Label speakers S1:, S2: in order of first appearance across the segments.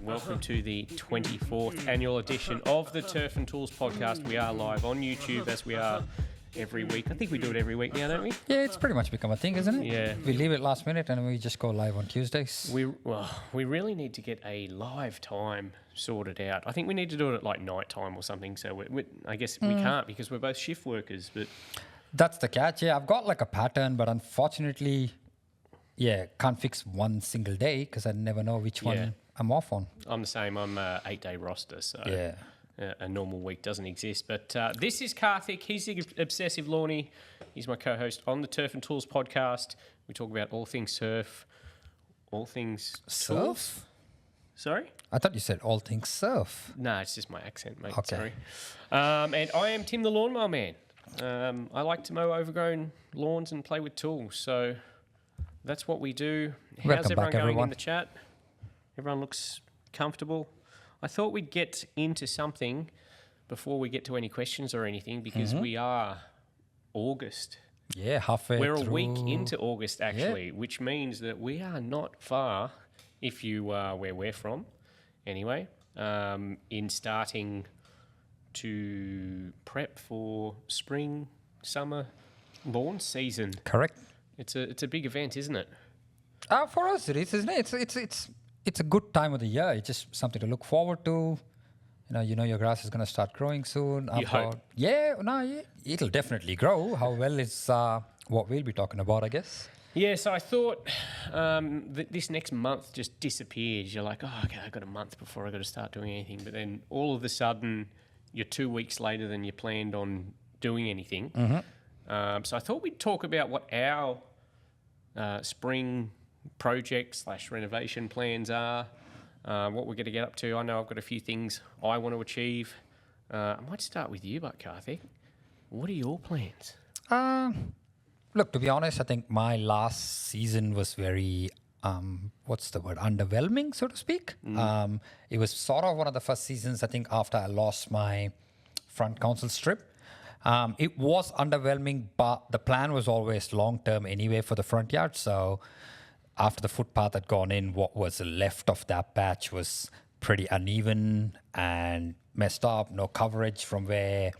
S1: Welcome to the 24th annual edition of the Turf and Tools podcast. We are live on YouTube as we are every week. I think we do it every week now, don't we?
S2: Yeah, it's pretty much become a thing, isn't it?
S1: Yeah.
S2: We leave it last minute and we just go live on Tuesdays.
S1: We really need to get a live time sorted out. I think we need to do it at like night time or something. So I guess we can't because we're both shift workers. But
S2: that's the catch. Yeah, I've got like a pattern, but unfortunately, can't fix one single day because I never know which one I'm off on.
S1: I'm the same. I'm a 8-day roster, so a normal week doesn't exist. But this is Karthik. He's the Obsessive Lawny. He's my co-host on the Turf and Tools podcast. We talk about all things surf, all things tools.
S2: Surf?
S1: Sorry?
S2: I thought you said all things surf.
S1: No, it's just my accent, mate.
S2: Okay.
S1: Sorry. And I am Tim the Lawnmower Man. I like to mow overgrown lawns and play with tools. So that's what we do. How's everyone going in the chat? Everyone looks comfortable. I thought we'd get into something before we get to any questions or anything because we are August.
S2: Yeah, halfway
S1: We're
S2: through.
S1: a week into August, actually, which means that we are not far, if you are where we're from, anyway, in starting to prep for spring, summer lawn season.
S2: Correct.
S1: It's a big event, isn't it?
S2: For us, it is, isn't it? It's a good time of the year. It's just something to look forward to. You know your grass is going to start growing soon.
S1: You hope.
S2: It'll definitely grow. How well is what we'll be talking about, I guess.
S1: Yeah, so I thought this next month just disappears. You're like, oh, okay, I've got a month before I've got to start doing anything. But then all of a sudden, you're 2 weeks later than you planned on doing anything. So I thought we'd talk about what our spring project / renovation plans are, what we're going to get up to. I know I've got a few things I want to achieve. I might start with you, but Karthik, what are your plans?
S2: Look, to be honest, I think my last season was very, underwhelming, so to speak. It was sort of one of the first seasons, I think, after I lost my front council strip. It was underwhelming, but the plan was always long-term anyway for the front yard. So after the footpath had gone in, what was left of that patch was pretty uneven and messed up, no coverage from where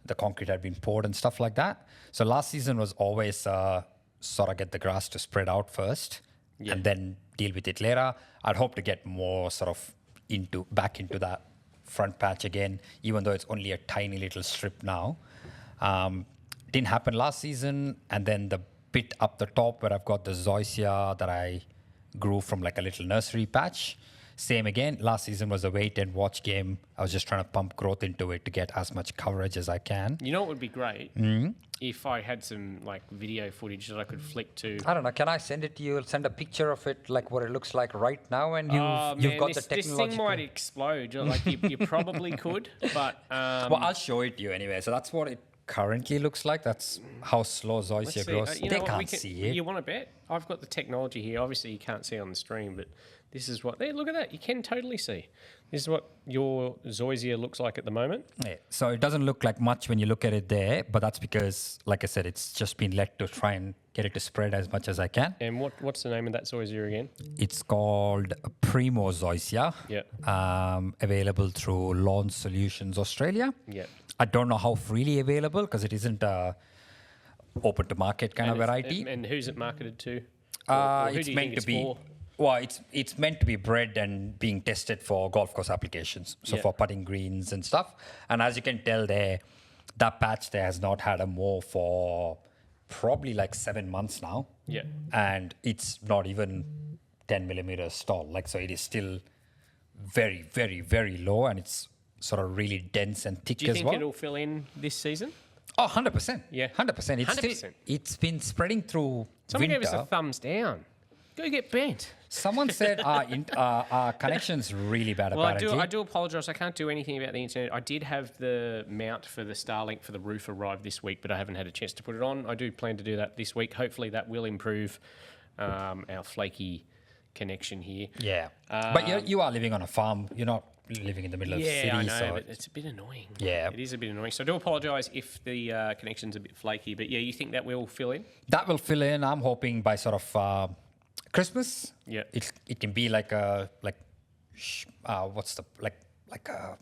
S2: the concrete had been poured and stuff like that. So last season was always sort of get the grass to spread out first and then deal with it later. I'd hope to get more sort of back into that front patch again, even though it's only a tiny little strip now. Didn't happen last season. And then the bit up the top where I've got the zoysia that I grew from like a little nursery patch. Same again, last season was a wait and watch game. I was just trying to pump growth into it to get as much coverage as I can.
S1: You know what would be great? If I had some like video footage that I could flick to.
S2: I don't know, can I send it to you? Send a picture of it, like what it looks like right now, and you've got the technological...
S1: This thing might explode. Like you probably could, but...
S2: Well, I'll show it to you anyway. So that's what it currently looks like. That's how slow zoysia grows. They can't see it.
S1: You want to bet? I've got the technology here. Obviously, you can't see on the stream, but this is what... There, look at that. You can totally see. This is what your zoysia looks like at the moment.
S2: Yeah. So it doesn't look like much when you look at it there, but that's because, like I said, it's just been let to try and get it to spread as much as I can.
S1: And what's the name of that zoysia again?
S2: It's called Primo Zoysia.
S1: Yeah.
S2: Available through Lawn Solutions Australia.
S1: Yeah.
S2: I don't know how freely available because it isn't open to market kind of variety.
S1: And who's it marketed to?
S2: It's meant to be... Well, it's meant to be bred and being tested for golf course applications, so for putting greens and stuff. And as you can tell there, that patch there has not had a mow for probably like 7 months now.
S1: Yeah.
S2: And it's not even 10 millimeters tall. Like, so it is still very, very, very low, and it's sort of really dense and thick as well.
S1: Do you think it'll fill in this season?
S2: Oh, 100%.
S1: Yeah.
S2: 100%.
S1: 100%.
S2: It's been spreading through
S1: Someone
S2: winter.
S1: gave us a thumbs down. Go get bent.
S2: Someone said our connection's really bad.
S1: Well,
S2: apparently.
S1: I do apologise. I can't do anything about the internet. I did have the mount for the Starlink for the roof arrive this week, but I haven't had a chance to put it on. I do plan to do that this week. Hopefully that will improve our flaky connection here.
S2: Yeah. But you are living on a farm. You're not living in the middle of the city.
S1: Yeah, I know,
S2: so
S1: but it's a bit annoying.
S2: Yeah.
S1: It is a bit annoying. So I do apologise if the connection's a bit flaky. But yeah, you think that will fill in?
S2: That will fill in. I'm hoping by sort of Christmas.
S1: Yeah.
S2: It can be like what's the like a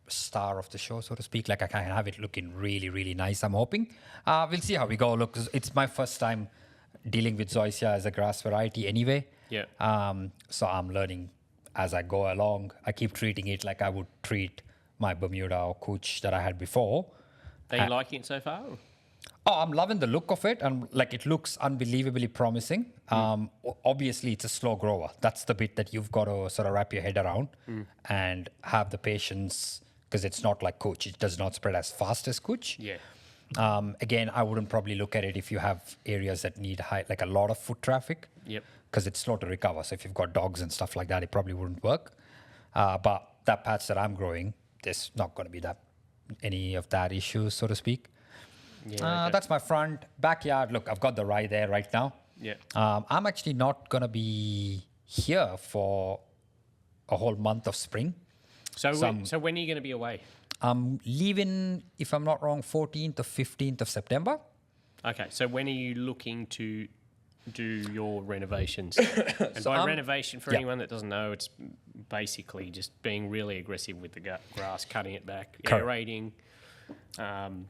S2: star of the show, so to speak. Like I can have it looking really, really nice. I'm hoping. We'll see how we go. Look, it's my first time dealing with zoysia as a grass variety anyway.
S1: Yeah.
S2: So I'm learning as I go along. I keep treating it like I would treat my Bermuda or Cooch that I had before.
S1: Are you liking it so far?
S2: Oh, I'm loving the look of it, and like it looks unbelievably promising. Obviously, it's a slow grower. That's the bit that you've got to sort of wrap your head around and have the patience, because it's not like Cooch. It does not spread as fast as Cooch.
S1: Yeah.
S2: Again, I wouldn't probably look at it if you have areas that need like a lot of foot traffic.
S1: Yep.
S2: Because it's slow to recover. So if you've got dogs and stuff like that, it probably wouldn't work. But that patch that I'm growing, there's not going to be any of that issues, so to speak.
S1: Yeah. Okay.
S2: That's my front. Backyard, look, I've got the rye there right now.
S1: Yeah.
S2: I'm actually not going to be here for a whole month of spring.
S1: So when are you going to be away?
S2: I'm leaving, if I'm not wrong, 14th or 15th of September.
S1: Okay. So when are you looking to do your renovations? And by renovation, for anyone that doesn't know, it's basically just being really aggressive with the grass, cutting it back,
S2: Correct.
S1: aerating,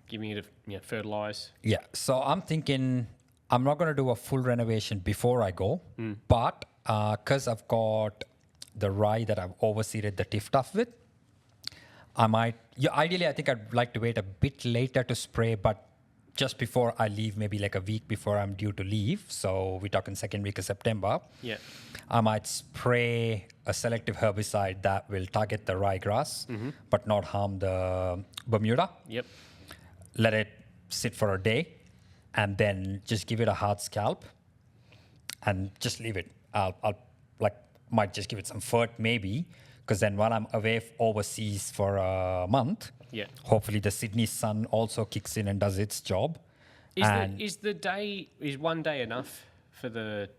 S1: giving it fertilize.
S2: Yeah. So I'm thinking I'm not going to do a full renovation before I go, but because I've got the rye that I've overseeded the tiff-tuff with, I might, ideally, I think I'd like to wait a bit later to spray, but just before I leave, maybe like a week before I'm due to leave. So we're talking second week of September.
S1: Yeah.
S2: I might spray a selective herbicide that will target the ryegrass, but not harm the Bermuda.
S1: Yep.
S2: Let it sit for a day, and then just give it a hard scalp, and just leave it. I'll might just give it some fert maybe, because then while I'm away overseas for a month, hopefully the Sydney sun also kicks in and does its job.
S1: Is one day enough for the?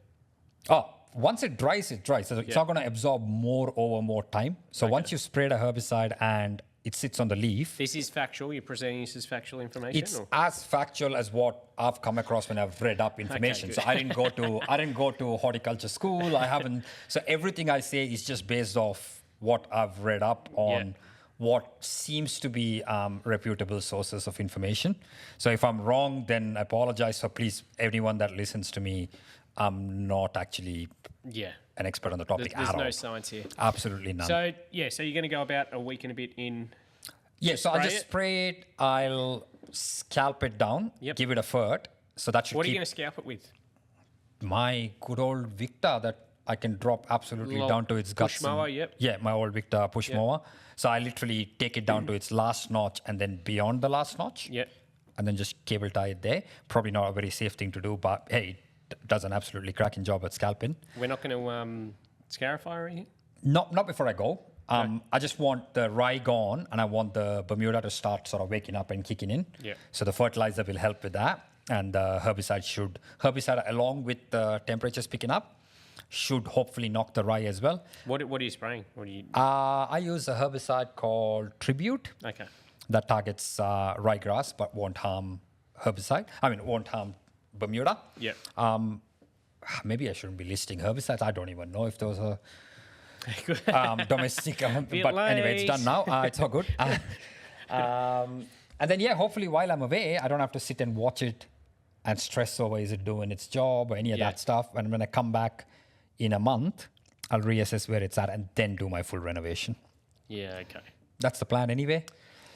S2: Oh, once it dries, it dries. So it's not going to absorb more over more time. So once you sprayed a herbicide and it sits on the leaf.
S1: This is factual. You're presenting this as factual information.
S2: It's as factual as what I've come across when I've read up information.
S1: Okay,
S2: so I didn't go to horticulture school. I haven't. So everything I say is just based off what I've read up on. What seems to be reputable sources of information. So if I'm wrong, then I apologize. So please, anyone that listens to me, I'm not actually an expert on the topic
S1: there's
S2: at all.
S1: There's no science here.
S2: Absolutely none.
S1: So so you're going to go about a week and a bit in.
S2: Yeah, so I'll just spray it. I'll scalp it down, give it a fert. So that should
S1: What are you going to scalp it with?
S2: My good old Victor that I can drop absolutely down to its guts.
S1: Push mower,
S2: Yeah, my old Victor push mower. So I literally take it down to its last notch and then beyond the last notch.
S1: Yeah.
S2: And then just cable tie it there. Probably not a very safe thing to do, but hey, it does an absolutely cracking job at scalping.
S1: We're not going to scarify or anything?
S2: Not before I go. I just want the rye gone, and I want the Bermuda to start sort of waking up and kicking in.
S1: Yeah.
S2: So the fertilizer will help with that, and the herbicide along with the temperatures picking up should hopefully knock the rye as well.
S1: What are you spraying?
S2: I use a herbicide called Tribute.
S1: Okay.
S2: That targets ryegrass but won't harm won't harm Bermuda.
S1: Yeah.
S2: Maybe I shouldn't be listing herbicides. I don't even know if those are domestic. But anyway, it's done now. It's all good. And then, hopefully while I'm away, I don't have to sit and watch it and stress over is it doing its job or any of that stuff. And when I come back in a month, I'll reassess where it's at and then do my full renovation.
S1: Yeah, okay.
S2: That's the plan anyway.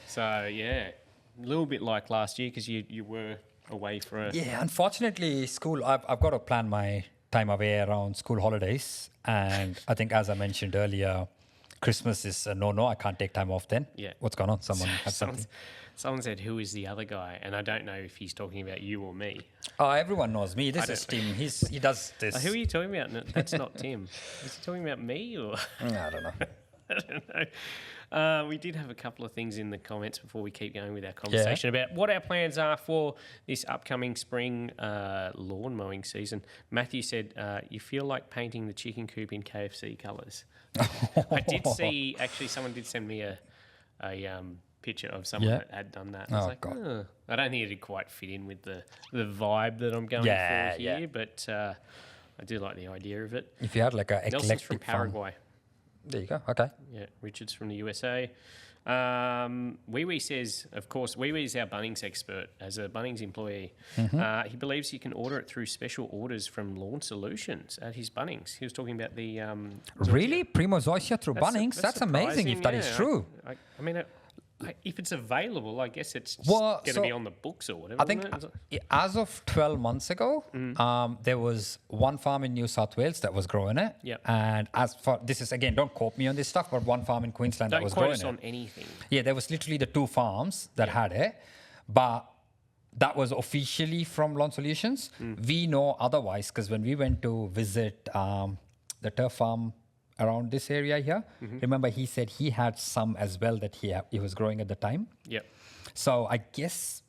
S1: So, a little bit like last year because you were away for a...
S2: Yeah, unfortunately, school, I've got to plan my time away around school holidays. And I think, as I mentioned earlier, Christmas is a no-no. I can't take time off then.
S1: Yeah.
S2: What's going on? Someone had something.
S1: Someone said, who is the other guy? And I don't know if he's talking about you or me.
S2: Oh, everyone knows me. This is Tim. He does this.
S1: Who are you talking about? No, that's not Tim. Is he talking about me or?
S2: I don't know.
S1: I don't know. We did have a couple of things in the comments before we keep going with our conversation about what our plans are for this upcoming spring lawn mowing season. Matthew said, you feel like painting the chicken coop in KFC colours. I did see, actually, someone did send me a picture of someone that had done that. I was like,
S2: God.
S1: I don't think it'd quite fit in with the vibe that I'm going for here, but I do like the idea of it.
S2: If you had like a
S1: Nelson's
S2: eclectic
S1: from Paraguay.
S2: There you go. Okay.
S1: Yeah, Richard's from the USA. Wee Wee says, of course, Wee Wee is our Bunnings expert as a Bunnings employee. He believes you can order it through special orders from Lawn Solutions at his Bunnings. He was talking about the...
S2: Really? Primo Zoysia through Bunnings? That's amazing if that is true.
S1: I mean, if it's available, I guess it's
S2: Well,
S1: going to be on the books or whatever.
S2: I think as of 12 months ago, there was one farm in New South Wales that was growing it.
S1: Yep.
S2: And as for this is again, don't quote me on this stuff, but one farm in Queensland that was growing it.
S1: Don't quote us on anything.
S2: Yeah, there was literally the two farms that had it, but that was officially from Lawn Solutions. We know otherwise because when we went to visit the turf farm around this area here, remember he said he had some as well that he was growing at the time.
S1: Yep.
S2: So I guess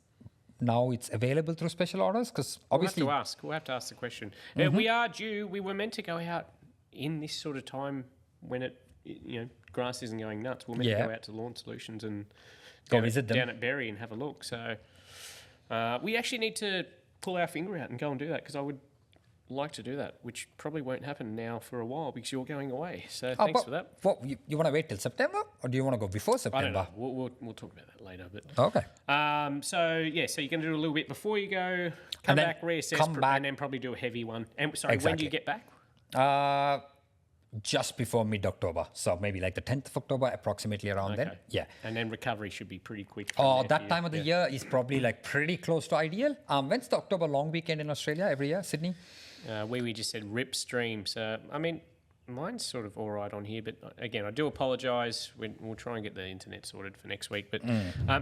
S2: now it's available through special orders because obviously
S1: We'll have to ask the question. We are due. We were meant to go out in this sort of time when grass isn't going nuts. We're meant to go out to Lawn Solutions and
S2: go visit them
S1: down at Berry and have a look. So we actually need to pull our finger out and go and do that because I would like to do that, which probably won't happen now for a while because you're going away. So thanks for that.
S2: What you want to wait till September, or do you want to go before September?
S1: I don't know. We'll talk about that later. But
S2: okay.
S1: So you're going to do a little bit before you go, come back, reassess, and then probably do a heavy one. And sorry, when do you get back?
S2: Just before mid-October, so maybe like the 10th of October, approximately around then. Yeah.
S1: And then recovery should be pretty quick.
S2: That time of the year is probably like pretty close to ideal. When's the October long weekend in Australia every year, Sydney?
S1: We just said rip stream. So, I mean, mine's sort of all right on here. But again, I do apologise. We'll try and get the internet sorted for next week. But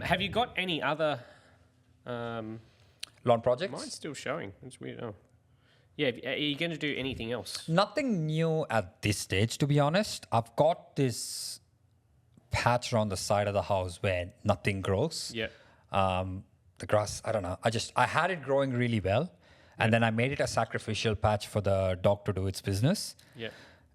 S1: have you got any other...
S2: lawn projects?
S1: Mine's still showing. It's weird. Oh. Yeah, are you going to do anything else?
S2: Nothing new at this stage, to be honest. I've got this patch around the side of the house where nothing grows.
S1: Yeah.
S2: The grass, I don't know. I had it growing really well. And then I made it a sacrificial patch for the dog to do its business.
S1: Yeah.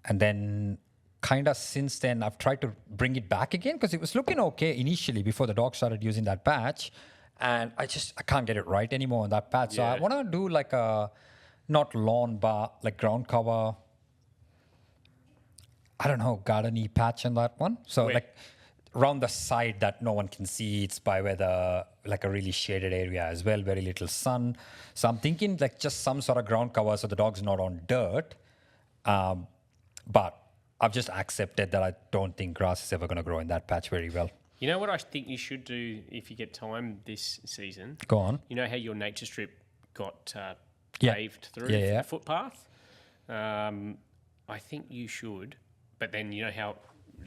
S2: And then kind of since then, I've tried to bring it back again because it was looking okay initially before the dog started using that patch. And I can't get it right anymore on that patch. So I want to do like a, not lawn, but like ground cover, I don't know, garden-y patch on that one. So like around the side that no one can see, it's by where the, like a really shaded area as well, very little sun. So I'm thinking like just some sort of ground cover so the dog's not on dirt. But I've just accepted that I don't think grass is ever going to grow in that patch very well.
S1: You know what I think you should do if you get time this season?
S2: Go on.
S1: You know how your nature strip got paved through the footpath? I think you should, but then you know how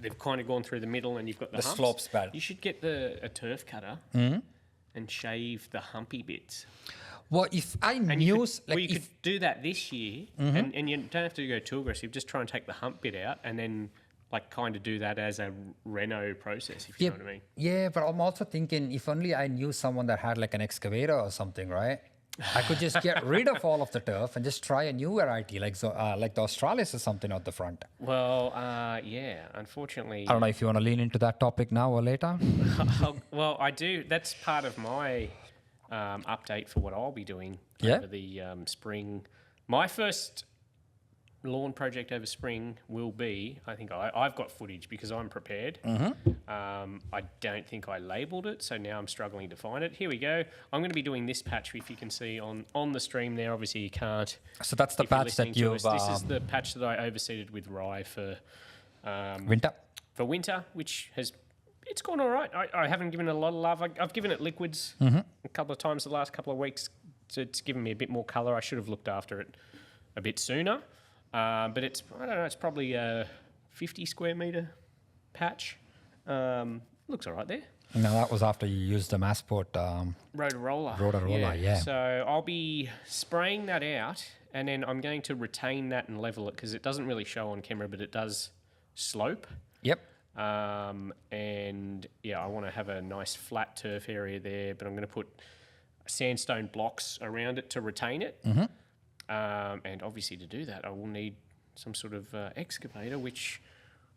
S1: they've kind of gone through the middle and you've got the humps.
S2: Slopes bad.
S1: You should get a turf cutter and shave the humpy bits.
S2: Well, if I
S1: and
S2: knew...
S1: you could do that this year and you don't have to go too aggressive. Just try and take the hump bit out and then like kind of do that as a reno process, if you know what I mean.
S2: Yeah, but I'm also thinking if only I knew someone that had like an excavator or something, right? I could just get rid of all of the turf and just try a new variety, like the Australis or something out the front.
S1: Well, unfortunately...
S2: I don't know if you want to lean into that topic now or later.
S1: Well, I do. That's part of my update for what I'll be doing over the spring. My first lawn project over spring will be, I think I've got footage because I'm prepared. I don't think I labelled it, so now I'm struggling to find it. Here we go. I'm going to be doing this patch, if you can see on the stream there. Obviously, you can't.
S2: So that's the patch that you've...
S1: This is the patch that I overseeded with rye for...
S2: winter?
S1: For winter, which has... It's gone all right. I haven't given it a lot of love. I've given it liquids a couple of times the last couple of weeks. So it's given me a bit more colour. I should have looked after it a bit sooner. But it's, I don't know, it's probably a 50 square metre patch. Looks all right there.
S2: No, that was after you used the Massport... Rotor-roller, yeah.
S1: So I'll be spraying that out and then I'm going to retain that and level it because it doesn't really show on camera, but it does slope.
S2: Yep.
S1: And yeah, I want to have a nice flat turf area there, but I'm going to put sandstone blocks around it to retain it. And obviously to do that, I will need some sort of excavator, which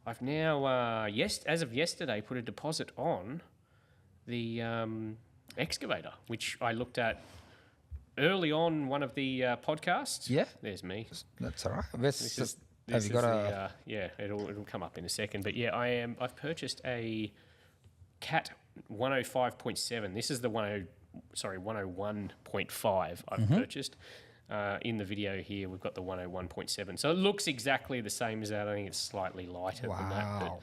S1: I've now, as of yesterday, put a deposit on the excavator, which I looked at early on one of the podcasts.
S2: Yeah.
S1: There's me.
S2: That's all right. Have you got
S1: it'll come up in a second. But yeah, I've purchased a Cat 105.7. This is the 101.5 I've purchased. In the video here, we've got the 101.7. So it looks exactly the same as that. I think it's slightly lighter than that. But,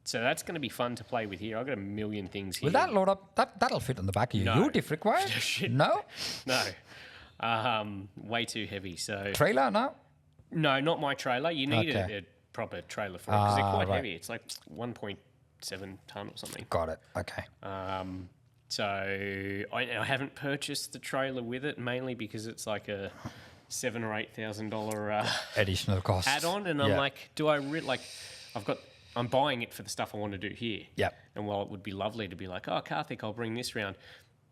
S1: so that's going to be fun to play with here. I've got a million things here.
S2: Will that load up? That'll fit on the back of your ute if required? No?
S1: No. Way too heavy. So
S2: Trailer, no?
S1: No, not my trailer. You need a proper trailer for it because they're quite heavy. It's like 1.7 ton or something.
S2: Got it. Okay.
S1: So I haven't purchased the trailer with it, mainly because it's like a $7,000 or $8,000
S2: additional cost
S1: add-on, and I'm like, do I I'm buying it for the stuff I want to do here.
S2: Yeah.
S1: And while it would be lovely to be like, oh, Karthik, I'll bring this round.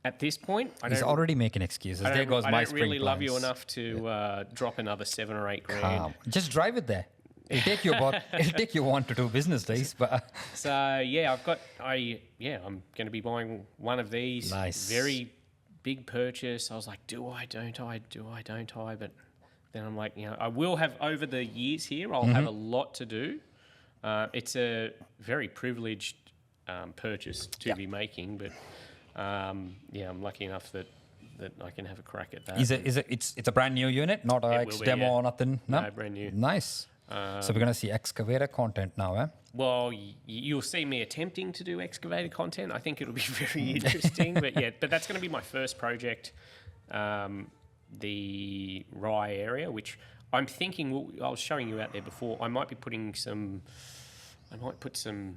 S1: At this point,
S2: he's already making excuses. There goes my
S1: I don't
S2: spring
S1: really love
S2: plans.
S1: you enough to drop another $7,000 or $8,000.
S2: Just drive it there. It'll take you it'll take you 1 to 2 business days, but
S1: so yeah, I'm going to be buying one of these.
S2: Nice.
S1: Very big purchase. I was like, do I, don't I? But then I'm like, I will have over the years here. I'll have a lot to do. It's a very privileged purchase to be making, but I'm lucky enough that I can have a crack at that.
S2: It's a brand new unit, not a demo or nothing. No,
S1: brand new.
S2: Nice. So we're gonna see excavator content now, eh?
S1: Well, you'll see me attempting to do excavator content. I think it'll be very interesting. But that's going to be my first project, the Rye area, which I'm thinking. I was showing you out there before. I might put some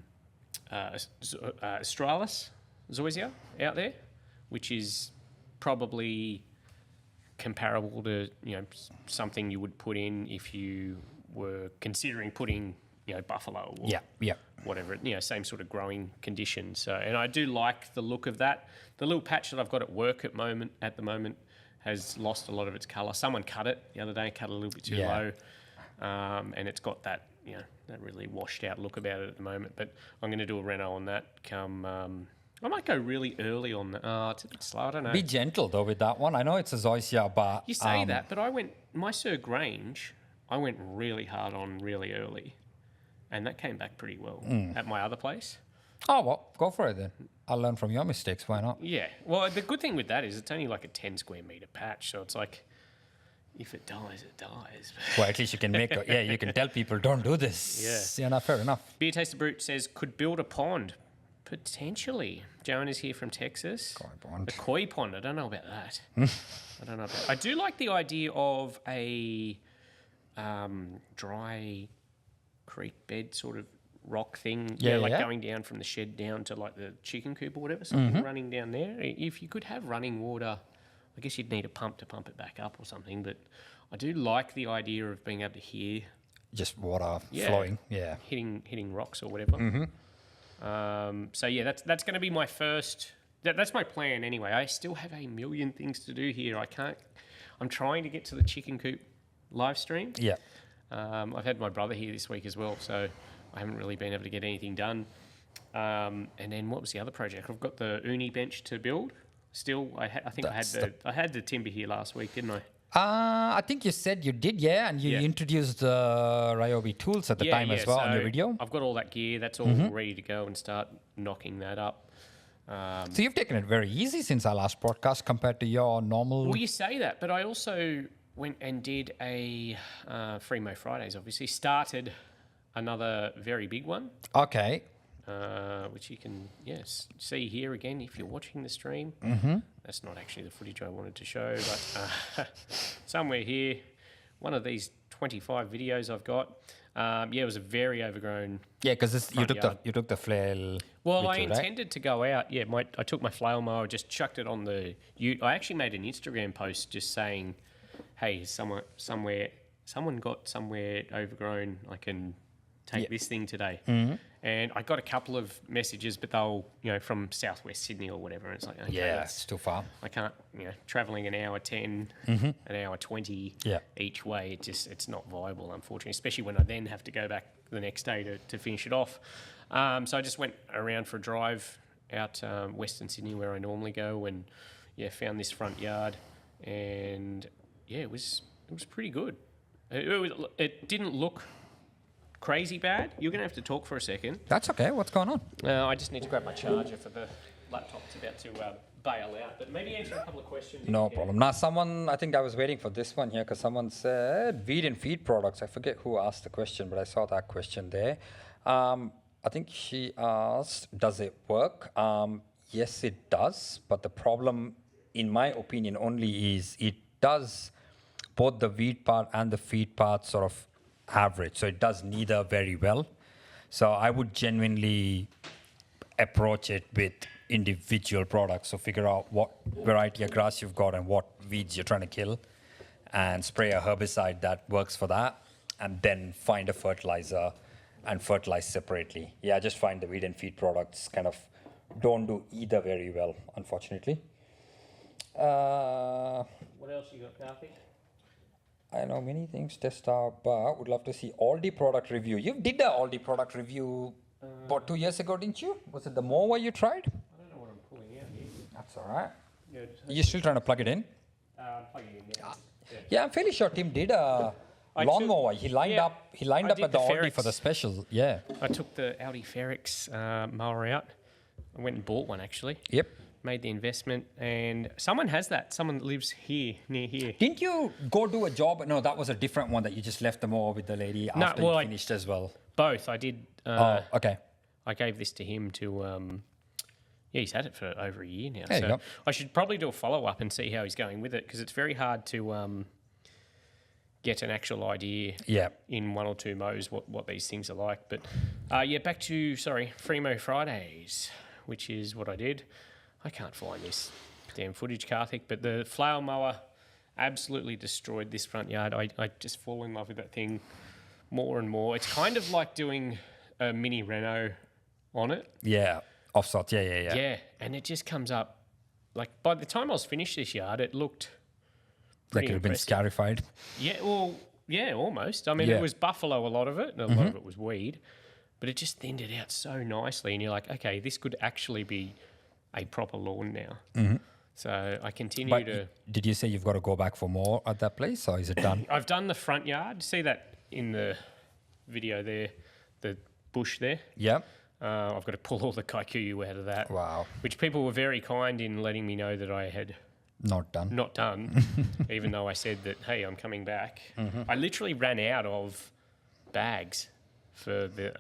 S1: Australis zoysia out there, which is probably comparable to something you would put in if you were considering putting buffalo or whatever, same sort of growing conditions. So, and I do like the look of that. The little patch that I've got at work at the moment has lost a lot of its colour. Someone cut it the other day, cut it a little bit too low, and it's got that that really washed out look about it at the moment. But I'm going to do a reno on that. I might go really early on that. It's a bit slow. I don't know.
S2: Be gentle though with that one. I know it's a zoysia, but
S1: you say that, but my Sir Grange. I went really hard on really early, and that came back pretty well at my other place.
S2: Oh, well, go for it then. I'll learn from your mistakes. Why not?
S1: Yeah. Well, the good thing with that is it's only like a 10 square metre patch, so it's like if it dies, it dies.
S2: Well, at least you can you can tell people don't do this. Yeah, fair enough.
S1: Beer Taster Brute says, could build a pond. Potentially. Joan is here from Texas. A koi pond. I don't know about that. I do like the idea of a dry creek bed sort of rock thing. Going down from the shed down to like the chicken coop or whatever, something running down there. If you could have running water, I guess you'd need a pump to pump it back up or something. But I do like the idea of being able to hear
S2: just water flowing,
S1: hitting rocks or whatever. So yeah, that's going to be my first. That's my plan anyway. I still have a million things to do here. I'm trying to get to the chicken coop live stream.
S2: Yeah.
S1: I've had my brother here this week as well, so I haven't really been able to get anything done. And then what was the other project? I've got the uni bench to build. Still, I had the timber here last week, didn't I?
S2: I think you said you did, and you introduced the Ryobi tools at the time as well on your video.
S1: I've got all that gear. That's all ready to go and start knocking that up.
S2: So you've taken it very easy since our last podcast compared to your normal...
S1: Well, you say that, but I also went and did a Free Mo Fridays, obviously. Started another very big one.
S2: Okay.
S1: Which you can see here again if you're watching the stream. That's not actually the footage I wanted to show, but somewhere here, one of these 25 videos I've got. It was a very overgrown. Yeah,
S2: because you took the flail.
S1: Well, I intended to go out. Yeah, I took my flail mower, just chucked it on the ute. I actually made an Instagram post just saying, "Hey, someone got somewhere overgrown. I can take this thing today." And I got a couple of messages, but they were, from southwest Sydney or whatever. And it's like, okay,
S2: that's too far.
S1: I can't, travelling an hour 10, an hour 20 each way, it's not viable, unfortunately, especially when I then have to go back the next day to finish it off. So I just went around for a drive out Western Sydney where I normally go and, found this front yard. And, it was pretty good. It didn't look crazy bad. You're going to have to talk for a second.
S2: That's okay. What's going on?
S1: I just need to grab my charger for the laptop. It's about to bail out. But maybe answer a couple of questions.
S2: No problem. Now, I think I was waiting for this one here because someone said weed and feed products. I forget who asked the question, but I saw that question there. I think she asked, does it work? Yes, it does. But the problem, in my opinion, only is it does both the weed part and the feed part sort of average. So it does neither very well. So I would genuinely approach it with individual products. So figure out what variety of grass you've got and what weeds you're trying to kill and spray a herbicide that works for that. And then find a fertilizer and fertilize separately. Yeah, just find the weed and feed products kind of don't do either very well, unfortunately.
S1: What else you got, Karthik?
S2: I know many things test out, but would love to see Aldi product review. You did the Aldi product review about 2 years ago, didn't you? Was it the mower you tried?
S1: I don't know what I'm pulling out here.
S2: That's all right.
S1: Yeah,
S2: You're still trying to plug it in?
S1: plugging in, yeah.
S2: Yeah, I'm fairly sure Tim did a lawnmower. He lined up at the Aldi for the special. Yeah.
S1: I took the Audi Ferrex mower out. I went and bought one, actually.
S2: Yep.
S1: Made the investment, and someone has that. Someone lives here, near here.
S2: Didn't you go do a job? No, that was a different one that you just left the mower with the lady after you finished as well.
S1: Both. I did.
S2: Okay.
S1: I gave this to him to. Yeah, he's had it for over a year now.
S2: There you go.
S1: I should probably do a follow up and see how he's going with it, because it's very hard to get an actual idea in one or two mows what these things are like. But back to Fremo Fridays, which is what I did. I can't find this damn footage, Karthik, but the flail mower absolutely destroyed this front yard. I just fall in love with that thing more and more. It's kind of like doing a mini Renault on it.
S2: Yeah, offsets. Yeah.
S1: Yeah, and it just comes up. Like, by the time I was finished this yard, it looked
S2: Like it had been scarified.
S1: Yeah, well, yeah, almost. I mean, it was buffalo, a lot of it, and a lot of it was weed, but it just thinned it out so nicely, and you're like, okay, this could actually be a proper lawn now. So I continue to...
S2: Did you say you've got to go back for more at that place, or is it done?
S1: I've done the front yard. See that in the video there, the bush there?
S2: Yeah.
S1: I've got to pull all the kikuyu out of that.
S2: Wow.
S1: Which people were very kind in letting me know that I had...
S2: Not done,
S1: even though I said that, hey, I'm coming back. I literally ran out of bags for the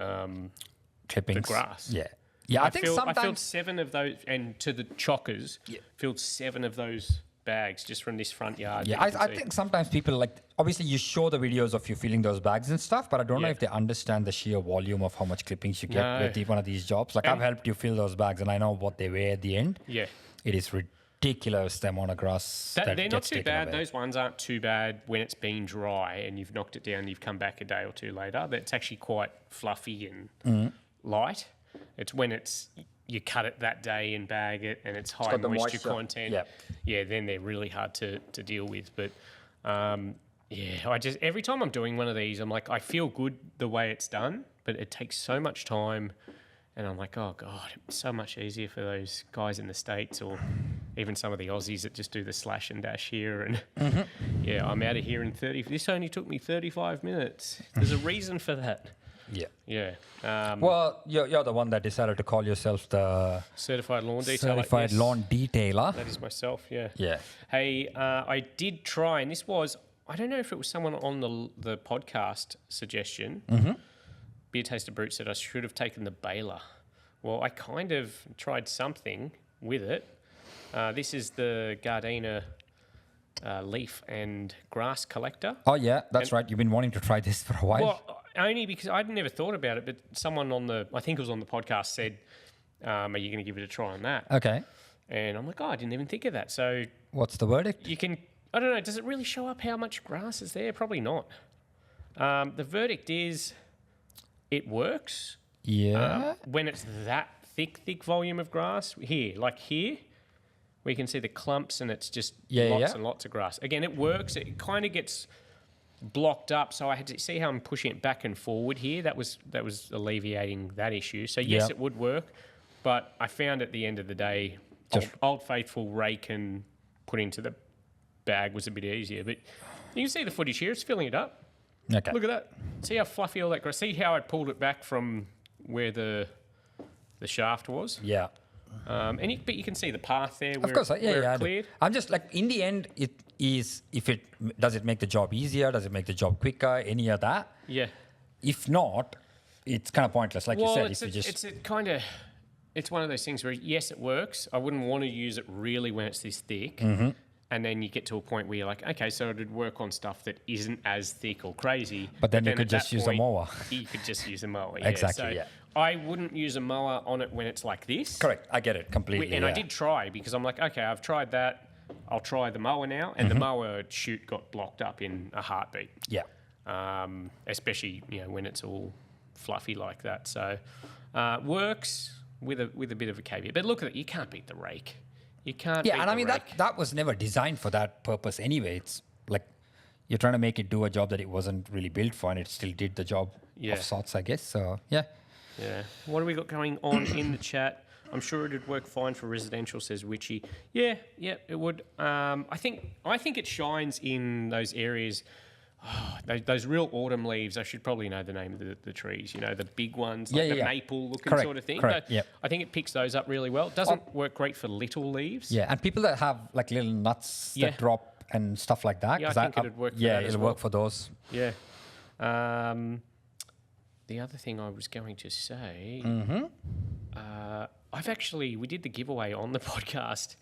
S2: clippings,
S1: the grass.
S2: Yeah. I think sometimes...
S1: I filled 7 of those, and to the chockers, filled 7 of those bags just from this front yard.
S2: Yeah, I think sometimes people obviously you show the videos of you filling those bags and stuff, but I don't know if they understand the sheer volume of how much clippings you get with one of these jobs. Like, I've helped you fill those bags, and I know what they weigh at the end. Yeah. It is ridiculous the amount of grass that
S1: they're not too bad.
S2: Away.
S1: Those ones aren't too bad when it's been dry and you've knocked it down and you've come back a day or two later. That's actually quite fluffy and light. It's when you cut it that day and bag it and it's high moisture content. Yeah, then they're really hard to deal with. But I just every time I'm doing one of these, I'm like, I feel good the way it's done, but it takes so much time. And I'm like, oh, God, it's so much easier for those guys in the States or even some of the Aussies that just do the slash and dash here. And, I'm out of here in 30... This only took me 35 minutes. There's a reason for that. Yeah.
S2: Well, you're the one that decided to call yourself the...
S1: Certified lawn detailer.
S2: Certified lawn detailer.
S1: That is myself, yeah.
S2: Yeah.
S1: Hey, I did try, and this was... I don't know if it was someone on the podcast suggestion... Beer Taster Brute said I should have taken the baler. Well, I kind of tried something with it. This is the Gardena leaf and grass collector.
S2: Oh, yeah, that's right. You've been wanting to try this for a while.
S1: Well, only because I'd never thought about it, but someone I think it was on the podcast, said, are you going to give it a try on that?
S2: Okay.
S1: And I'm like, I didn't even think of that. So
S2: what's the verdict?
S1: I don't know, does it really show up how much grass is there? Probably not. The verdict is... It works.
S2: Yeah.
S1: When it's that thick volume of grass. Here, we can see the clumps and it's just lots and lots of grass. Again, it works. It kind of gets blocked up. So I had to see how I'm pushing it back and forward here. That was alleviating that issue. So yes, it would work. But I found at the end of the day, old faithful rake and put into the bag was a bit easier. But you can see the footage here. It's filling it up.
S2: Okay.
S1: Look at that. See how fluffy all that grass. See how I pulled it back from where the shaft was.
S2: Yeah.
S1: But you can see the path there. Where
S2: Of course,
S1: where
S2: I
S1: it
S2: do.
S1: cleared.
S2: I'm just like, in the end, it is, does it make the job easier? Does it make the job quicker? Any of that?
S1: Yeah.
S2: If not, it's kind of pointless. Like you said, if you just...
S1: It's one of those things where, yes, it works. I wouldn't want to use it really when it's this thick.
S2: Mm-hmm.
S1: And then you get to a point where you're like, okay, so it'd work on stuff that isn't as thick or crazy.
S2: But then you could
S1: at
S2: just
S1: that
S2: use a
S1: point,
S2: mower.
S1: You could just use a mower. Yeah.
S2: Exactly,
S1: So
S2: yeah.
S1: I wouldn't use a mower on it when it's like this.
S2: Correct. I get it completely.
S1: And I did try because I'm like, okay, I've tried that. I'll try the mower now. And the mower chute got blocked up in a heartbeat.
S2: Yeah.
S1: Especially, when it's all fluffy like that. So works with a bit of a caveat. But look at it. You can't beat the rake. You can't beat
S2: Yeah, and I mean,
S1: the rake.
S2: that was never designed for that purpose anyway. It's like you're trying to make it do a job that it wasn't really built for, and it still did the job of sorts, I guess. So, yeah.
S1: Yeah. What do we got going on in the chat? I'm sure it'd work fine for residential, says Witchy. Yeah, it would. I think it shines in those areas. Those real autumn leaves. I should probably know the name of the trees. The big ones, like the maple-looking sort of thing.
S2: Correct. Yep.
S1: I think it picks those up really well. It doesn't work great for little leaves.
S2: Yeah, and people that have like little nuts that drop and stuff like that.
S1: Yeah, I think it'd work for that as
S2: it'll
S1: well.
S2: work for those.
S1: Yeah. The other thing I was going to say, we did the giveaway on the podcast,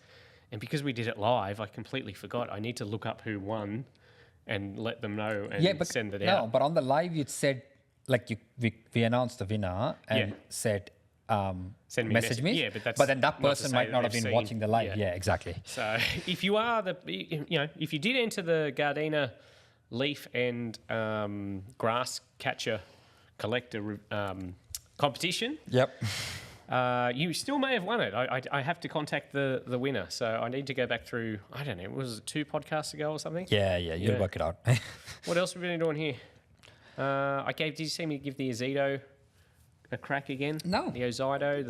S1: and because we did it live, I completely forgot. I need to look up who won and let them know and send it out.
S2: No, but on the live, you said, like, we announced the winner and said,
S1: Send me
S2: message me.
S1: Yeah, but
S2: then that person might not have been watching the live. Yeah, exactly.
S1: So if you are if you did enter the Gardena leaf and grass catcher collector competition,
S2: yep,
S1: you still may have won it. I have to contact the winner, so I need to go back through. I don't know. Was it 2 podcasts ago or something?
S2: Yeah, you'll work it out.
S1: What else have we been doing here? Did you see me give the Ozito a crack again?
S2: No.
S1: The Ozito,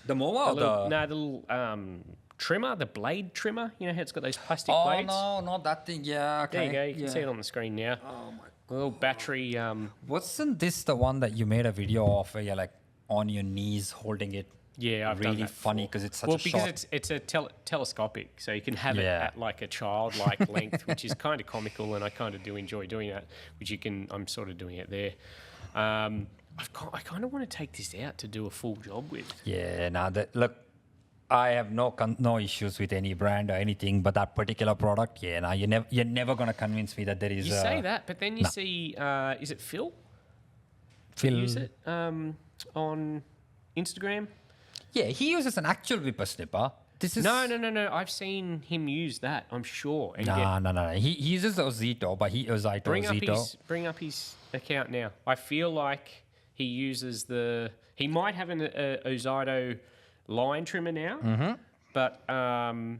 S2: the mower,
S1: the little trimmer, the blade trimmer. You know how it's got those plastic
S2: Oh
S1: blades?
S2: no, not that thing. Yeah, okay.
S1: There you go. You can see it on the screen now.
S2: Oh my
S1: A little battery.
S2: Wasn't this the one that you made a video of where you're like on your knees holding it?
S1: Yeah, I've done
S2: really
S1: that
S2: funny because it's such a short.
S1: because it's a telescopic, so you can have it at like a childlike length, which is kind of comical, and I kind of do enjoy doing that. I'm sort of doing it there. I kind of want to take this out to do a full job with.
S2: Yeah, look, I have no issues with any brand or anything, but that particular product, you're never gonna convince me that there is.
S1: You say that, but then you see, is it Phil?
S2: Phil
S1: use it on Instagram.
S2: Yeah, he uses an actual whippersnipper. This is
S1: No. I've seen him use that. I'm sure. And
S2: No. He uses the Ozito, but
S1: bring up his account now. I feel like he uses he might have an Ozito line trimmer now, but I'm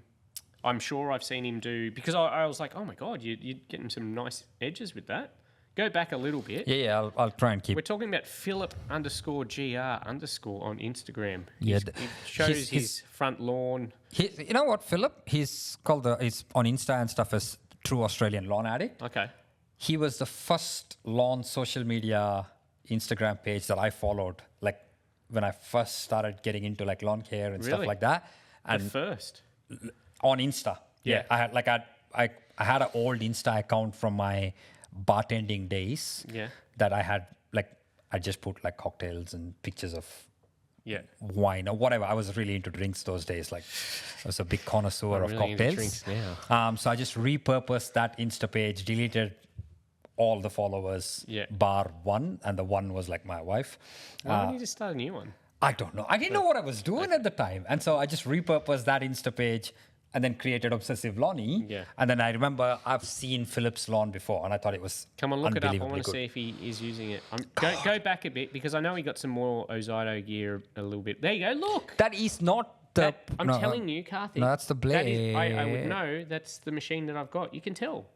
S1: sure I've seen him do, because I was like, oh my God, you're getting some nice edges with that. Go back a little bit.
S2: Yeah, I'll try and keep.
S1: We're talking about Philip_GR_ on Instagram.
S2: Yeah,
S1: It shows his front lawn.
S2: You know what, Philip? He's on Insta and stuff as True Australian Lawn Addict.
S1: Okay.
S2: He was the first lawn social media Instagram page that I followed, like when I first started getting into like lawn care and stuff like that. And
S1: the first
S2: on Insta.
S1: Yeah.
S2: I had an old Insta account from my bartending days.
S1: Yeah.
S2: That I had, like, I just put like cocktails and pictures of wine or whatever. I was really into drinks those days. Like, I was a big connoisseur of
S1: really into
S2: cocktails.
S1: drinks now.
S2: So I just repurposed that Insta page, deleted all the followers, bar one, and the one was like my wife.
S1: Why don't you just start a new one?
S2: I don't know. I didn't know what I was doing at the time. And so I just repurposed that Insta page and then created Obsessive Lonnie.
S1: Yeah.
S2: And then I remember I've seen Philip's lawn before, and I thought it was
S1: Come on, look it up. I
S2: unbelievably
S1: want to
S2: good.
S1: see if he is using it. Go back a bit, because I know he got some more Ozito gear a little bit. There you go. Look.
S2: That is not the...
S1: I'm telling you, Karthik.
S2: No, that's the blade.
S1: I would know that's the machine that I've got. You can tell.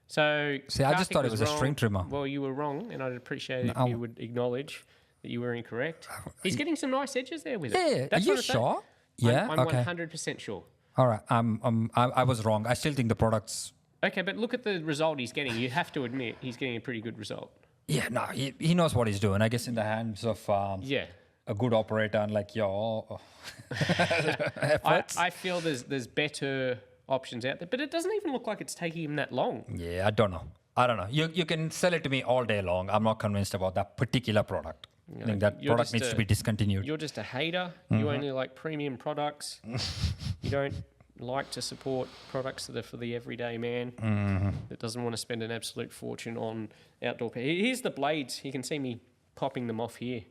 S1: So
S2: See, I just
S1: Karthik
S2: thought it was a
S1: wrong.
S2: string trimmer.
S1: Well, you were wrong, and I'd appreciate it if you would acknowledge that you were incorrect. He's getting some nice edges there with it.
S2: Yeah,
S1: That's
S2: are you
S1: what I say.
S2: sure? Yeah,
S1: I'm
S2: okay.
S1: 100% sure.
S2: All right, I was wrong. I still think the product's
S1: Okay, but look at the result he's getting. You have to admit he's getting a pretty good result.
S2: Yeah, no, he knows what he's doing. I guess in the hands of
S1: Yeah.
S2: a good operator and like your efforts.
S1: I feel there's better options out there, but it doesn't even look like it's taking him that long.
S2: Yeah, I don't know. You can sell it to me all day long. I'm not convinced about that particular product. I think that
S1: you're
S2: product
S1: just
S2: needs to be discontinued.
S1: You're just a hater. You only like premium products. You don't like to support products that are for the everyday man that doesn't want to spend an absolute fortune on outdoor. Here's the blades. You can see me popping them off here.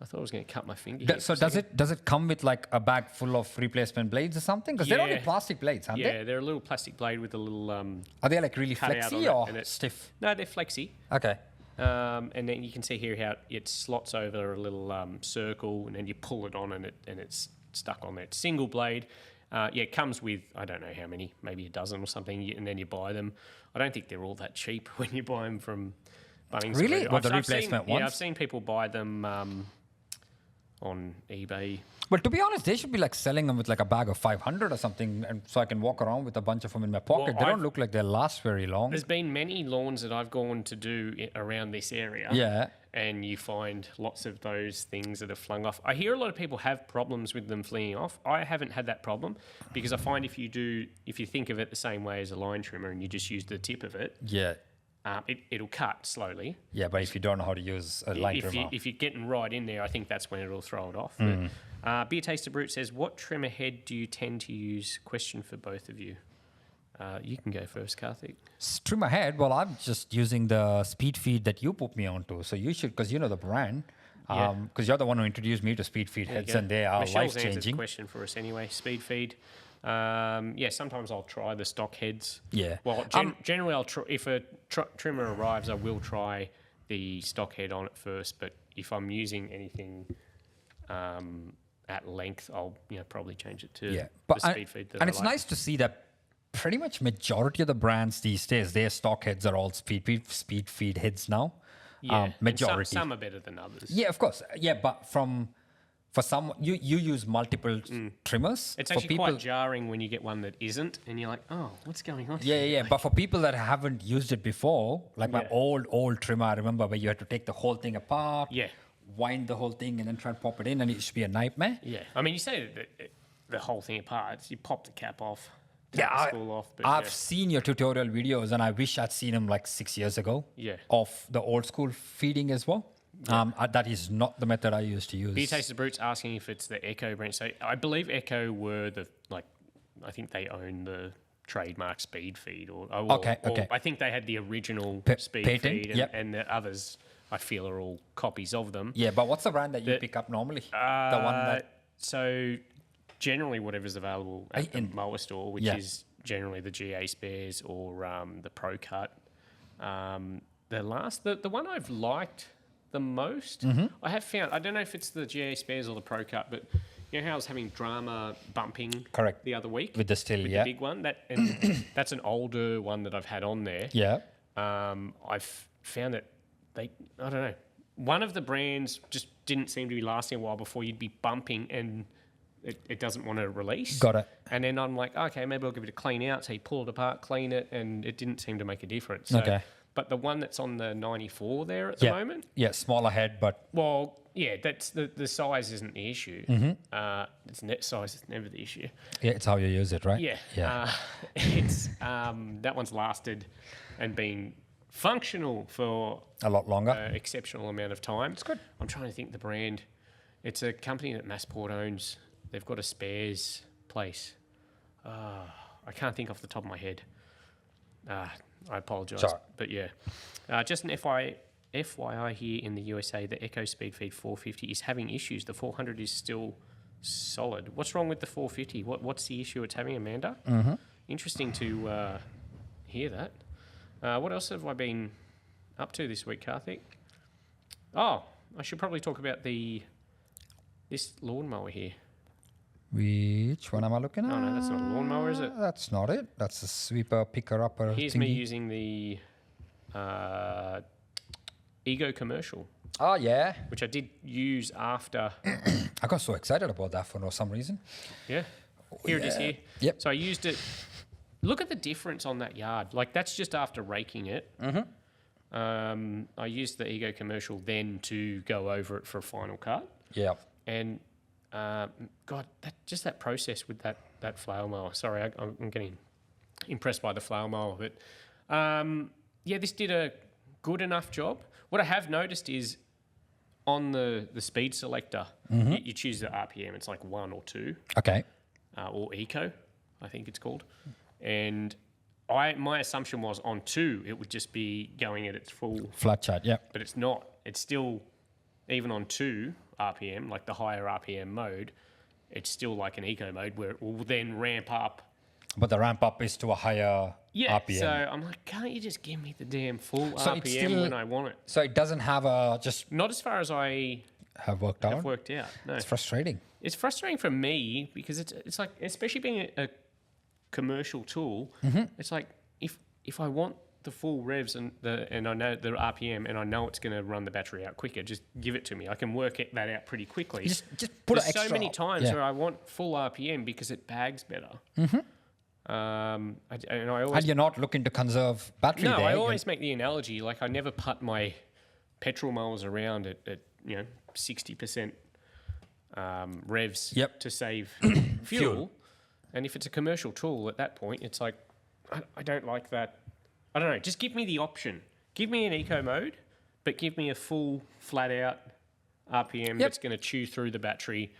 S1: I thought I was going to cut my finger. Here
S2: So does it come with like a bag full of replacement blades or something? Because they're only plastic blades, aren't they?
S1: Yeah, they're a little plastic blade with a little.
S2: Are they like really
S1: cut out
S2: flexy
S1: on it,
S2: or stiff?
S1: No, they're flexy.
S2: Okay.
S1: And then you can see here how it slots over a little circle, and then you pull it on, and it's stuck on there. It's single blade. It comes with, I don't know how many, maybe a dozen or something, and then you buy them. I don't think they're all that cheap when you buy them from Bunnings.
S2: Really? What, the replacement ones?
S1: Yeah, I've seen people buy them on eBay.
S2: Well, to be honest, they should be like selling them with like a bag of 500 or something, and so I can walk around with a bunch of them in my pocket.
S1: Well,
S2: they don't look like they last very long.
S1: There's been many lawns that I've gone to do around this area.
S2: Yeah.
S1: And you find lots of those things that are flung off. I hear a lot of people have problems with them fleeing off. I haven't had that problem because I find if you think of it the same way as a line trimmer and you just use the tip of it,
S2: Yeah.
S1: It'll cut slowly.
S2: Yeah, but if you don't know how to use a line trimmer.
S1: If you're getting right in there, I think that's when it'll throw it off. But, Beer Taster Brute says, what trimmer head do you tend to use? Question for both of you. You can go first, Karthik.
S2: Trimmer head, well, I'm just using the speed feed that you put me onto. So you should, because you know the brand. Because you're the one who introduced me to speed feed heads, and they are
S1: Michelle's answered the
S2: life-changing.
S1: question for us anyway. Speed feed. Sometimes I'll try the stock heads.
S2: Yeah.
S1: Well, generally, I'll if a trimmer arrives, I will try the stock head on it first. But if I'm using anything at length, I'll probably change it to the speed feed.
S2: And it's nice to see that pretty much majority of the brands these days, their stock heads are all speed feed heads now.
S1: Yeah,
S2: majority.
S1: Some are better than others.
S2: Yeah, of course. Yeah, but for some, you use multiple trimmers.
S1: It's
S2: For
S1: actually
S2: people,
S1: quite jarring when you get one that isn't, and you're like, oh, what's going on?
S2: Yeah. But for people that haven't used it before, like my old trimmer, I remember where you had to take the whole thing apart, wind the whole thing, and then try and pop it in, and it used to be a nightmare.
S1: Yeah, I mean, you say the whole thing apart, you pop the cap off.
S2: I've seen your tutorial videos, and I wish I'd seen them like 6 years ago.
S1: Yeah.
S2: Of the old school feeding as well. Yeah. That is not the method I used to use.
S1: Beer Taster Brute's asking if it's the Echo brand. So I believe Echo were I think they own the trademark speed feed, or I think they had the original speed
S2: patent,
S1: feed, and the others I feel are all copies of them.
S2: Yeah, but what's the brand that you pick up normally? The one that.
S1: So generally, whatever's available at the mower store, which is generally the GA spares or the Pro Cut. The one I've liked the most, I have found, I don't know if it's the GA spares or the Pro Cut, but you know how I was having drama bumping the other week?
S2: With the still,
S1: the big one. That's an older one that I've had on there.
S2: Yeah.
S1: I've found that I don't know, one of the brands just didn't seem to be lasting a while before you'd be bumping and it doesn't want to release.
S2: Got it.
S1: And then I'm like, okay, maybe I'll give it a clean out. So you pull it apart, clean it, and it didn't seem to make a difference. So,
S2: okay.
S1: But the one that's on the 94 there at the moment.
S2: Yeah, smaller head, but.
S1: Well, yeah, that's the size isn't the issue. It's net size is never the issue.
S2: Yeah, it's how you use it, right?
S1: Yeah. It's that one's lasted and been functional for
S2: a lot longer.
S1: Exceptional amount of time.
S2: It's good.
S1: I'm trying to think the brand. It's a company that Massport owns. They've got a spares place. I can't think off the top of my head. I apologise. But yeah. Just an FYI here in the USA, the Echo Speed Feed 450 is having issues. The 400 is still solid. What's wrong with the 450? What's the issue it's having, Amanda? Interesting to hear that. What else have I been up to this week, Karthik? Oh, I should probably talk about this lawnmower here.
S2: Which one am I looking at?
S1: Oh, no, that's not a lawnmower, is it?
S2: That's not it. That's a sweeper, picker, upper.
S1: Here's me using the Ego Commercial.
S2: Oh, yeah.
S1: Which I did use after.
S2: I got so excited about that for some reason.
S1: Yeah. Here it is here.
S2: Yep.
S1: So I used it look at the difference on that yard. Like that's just after raking it. I used the Ego Commercial then to go over it for a final cut.
S2: Yeah.
S1: And God, that process with that flower mower. Sorry, I'm getting impressed by the flower mower, but this did a good enough job. What I have noticed is on the speed selector, you choose the RPM. It's like 1 or 2.
S2: Okay.
S1: Or Eco, I think it's called. And my assumption was on 2, it would just be going at its full
S2: flat chart. Yeah.
S1: But it's not. It's still, even on 2 RPM, like the higher RPM mode, it's still like an eco mode where it will then ramp up.
S2: But the ramp up is to a higher RPM.
S1: So I'm like, can't you just give me the damn full RPM when I want it?
S2: So it doesn't have a just...
S1: Not as far as I
S2: have worked out?
S1: No.
S2: It's frustrating.
S1: It's frustrating for me because it's like, especially being a commercial tool, it's like if I want the full revs and I know the RPM and I know it's going to run the battery out quicker, just give it to me. I can work that out pretty quickly.
S2: Just put
S1: There's
S2: it extra.
S1: So many times where I want full RPM because it bags better. And
S2: you're not looking to conserve battery there.
S1: No, I always make the analogy, like I never put my petrol mowers around at 60% revs to save fuel. And if it's a commercial tool at that point, it's like, I don't like that. I don't know. Just give me the option. Give me an eco mode, but give me a full flat out RPM that's going to chew through the battery,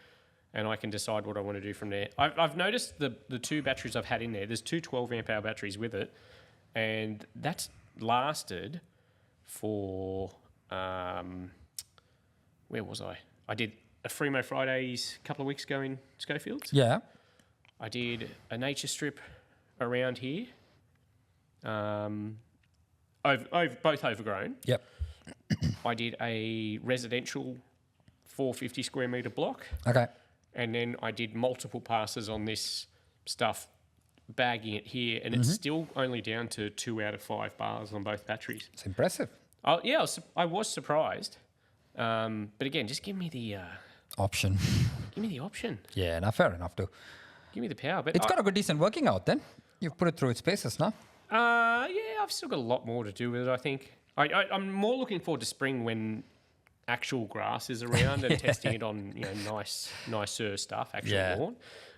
S1: and I can decide what I want to do from there. I've noticed the 2 batteries I've had in there. There's 2 12 amp hour batteries with it, and that's lasted for where was I? I did a Fremo Fridays a couple of weeks ago in Schofields.
S2: Yeah.
S1: I did a nature strip around here. Both overgrown.
S2: Yep.
S1: I did a residential 450 square metre block.
S2: Okay.
S1: And then I did multiple passes on this stuff, bagging it here, and it's still only down to 2 out of 5 bars on both batteries.
S2: It's impressive.
S1: I was surprised. But again, just give me the...
S2: option.
S1: Give me the option.
S2: Yeah, fair enough too.
S1: Give me the power. But
S2: it's got a good, decent working out then. You've put it through its paces now.
S1: I've still got a lot more to do with it, I think. I'm more looking forward to spring when actual grass is around and testing it on nicer stuff, lawn.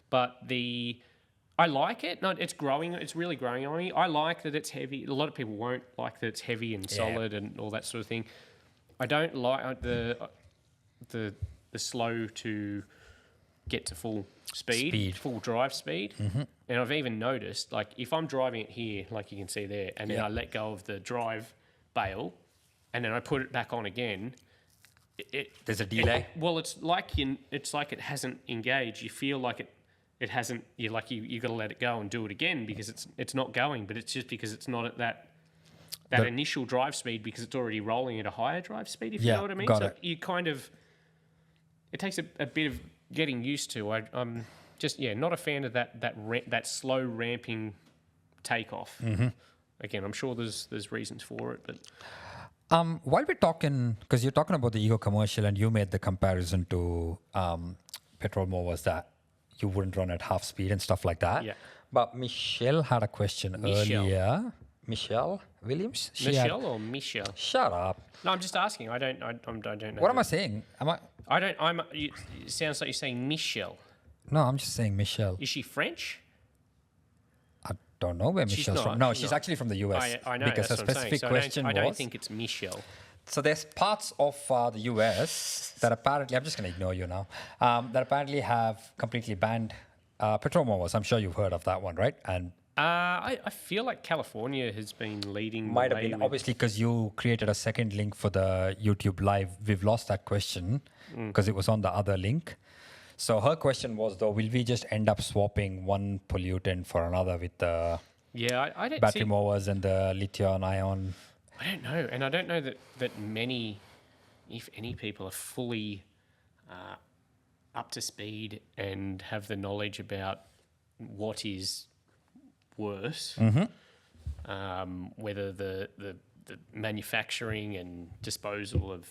S1: But I like it. No, it's growing. It's really growing on me. I like that it's heavy. A lot of people won't like that it's heavy and solid and all that sort of thing. I don't like the slow to get to full speed. Full drive speed. And I've even noticed, like, if I'm driving it here, like you can see there, and then I let go of the drive bail, and then I put it back on again,
S2: there's a delay.
S1: It's like it hasn't engaged. You feel like it hasn't. You got to let it go and do it again because it's not going. But it's just because it's not at that initial drive speed because it's already rolling at a higher drive speed. If you know what I mean.
S2: Got it.
S1: You kind of. It takes a bit of getting used to. I'm just not a fan of that slow ramping takeoff. Again, I'm sure there's reasons for it, but.
S2: While we're talking, because you're talking about the Ego Commercial and you made the comparison to petrol mowers that you wouldn't run at half speed and stuff like that.
S1: Yeah.
S2: But Michelle had a question earlier. Michelle Williams?
S1: Michelle or Michelle?
S2: Shut up.
S1: No, I'm just asking. I don't know.
S2: What am I saying?
S1: It sounds like you're saying Michelle.
S2: No, I'm just saying Michelle.
S1: Is she French?
S2: I don't know where Michelle's from. No, she's actually from the US.
S1: I know.
S2: Because
S1: that's
S2: her
S1: what I'm saying.
S2: specific question was...
S1: I don't think it's Michelle.
S2: So there's parts of the US that apparently... I'm just going to ignore you now. That apparently have completely banned petrol mowers. I'm sure you've heard of that one, right? And
S1: I feel like California has been leading.
S2: Might have been, obviously, because you created a second link for the YouTube live. We've lost that question because it was on the other link. So her question was, though, will we just end up swapping one pollutant for another with the
S1: I don't
S2: battery mowers and the lithium-ion?
S1: I don't know. And I don't know that many, if any, people are fully up to speed and have the knowledge about what is worse, whether the manufacturing and disposal of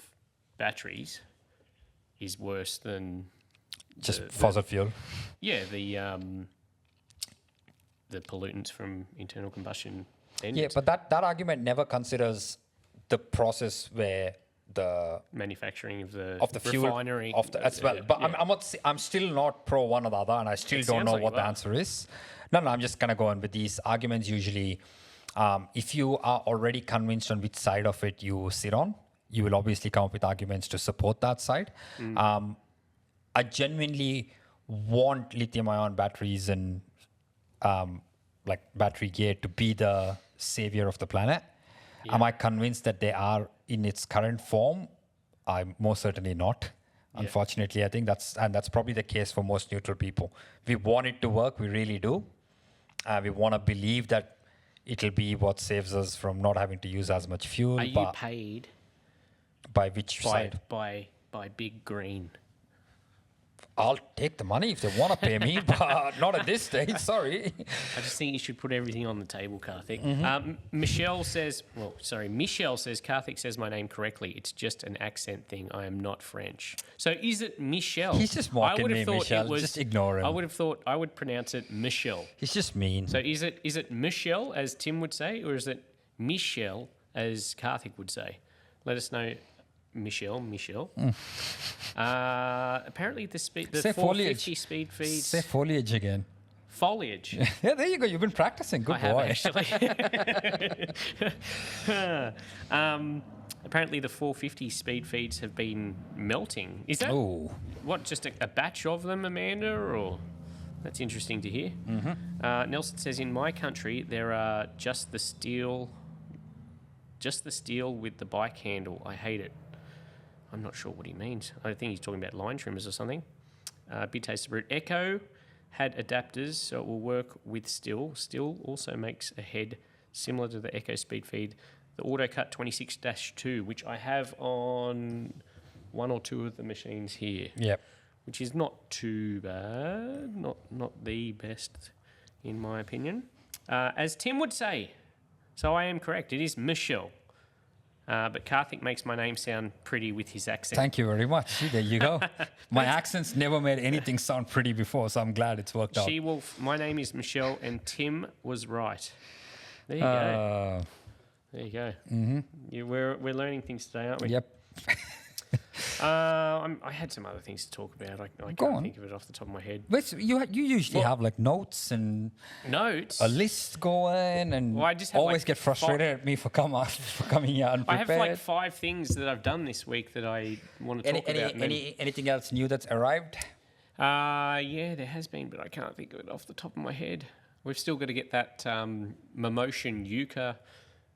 S1: batteries is worse than
S2: just fossil fuel.
S1: Yeah, the pollutants from internal combustion engines.
S2: Yeah, but that argument never considers the process where the
S1: Manufacturing of the
S2: fuel
S1: refinery
S2: as well. But
S1: yeah.
S2: I'm still not pro one or the other, and I still
S1: It
S2: don't
S1: sounds
S2: know
S1: like
S2: what
S1: you
S2: the
S1: are.
S2: answer is. No, I'm just gonna go on with these arguments. Usually, if you are already convinced on which side of it you sit on, you will obviously come up with arguments to support that side. I genuinely want lithium-ion batteries and like battery gear to be the savior of the planet. Am I convinced that they are in its current form? I'm most certainly not. Unfortunately, I think that's probably the case for most neutral people. We want it to work, we really do. We want to believe that it'll be what saves us from not having to use as much fuel.
S1: Are you paid
S2: by which side?
S1: by Big Green?
S2: I'll take the money if they want to pay me, but not at this stage. Sorry.
S1: I just think you should put everything on the table, Karthik.
S2: Mm-hmm.
S1: Michelle says Karthik says my name correctly. It's just an accent thing. I am not French. So is it Michelle?
S2: He's just mocking me, Michelle. Just ignore him.
S1: I would have thought I would pronounce it Michelle.
S2: He's just mean.
S1: So is it Michelle, as Tim would say, or is it Michelle, as Karthik would say? Let us know. Michelle. Apparently the
S2: Say
S1: 450
S2: foliage.
S1: speed feeds.
S2: Say foliage again.
S1: Foliage.
S2: Yeah, there you go. You've been practicing. Good
S1: I have
S2: boy.
S1: actually. Apparently the 450 speed feeds have been melting. Is that what? Just a batch of them, Amanda, or? That's interesting to hear. Nelson says, in my country there are just the steel with the bike handle. I hate it. I'm not sure what he means. I think he's talking about line trimmers or something. Big Taste of Brute. Echo had adapters, so it will work with Still. Still also makes a head similar to the Echo Speed Feed. The AutoCut 26-2, which I have on one or two of the machines here.
S2: Yep.
S1: Which is not too bad. Not the best, in my opinion. As Tim would say, so I am correct. It is Michelle. But Karthik makes my name sound pretty with his accent.
S2: Thank you very much. See, there you go. My accent's never made anything sound pretty before, so I'm glad it's worked out.
S1: She-Wolf, my name is Michelle, and Tim was right. There you go. There you go. Mm-hmm. We're learning things today, aren't we?
S2: Yep.
S1: I had some other things to talk about. I can't think of it off the top of my head.
S2: But you usually have like notes and
S1: notes,
S2: a list going, and
S1: I just have
S2: always
S1: like
S2: get frustrated at me for coming here unprepared.
S1: I have like 5 things that I've done this week that I want to talk about.
S2: Anything else new that's arrived?
S1: Yeah, there has been, but I can't think of it off the top of my head. We've still got to get that Momotion Yucca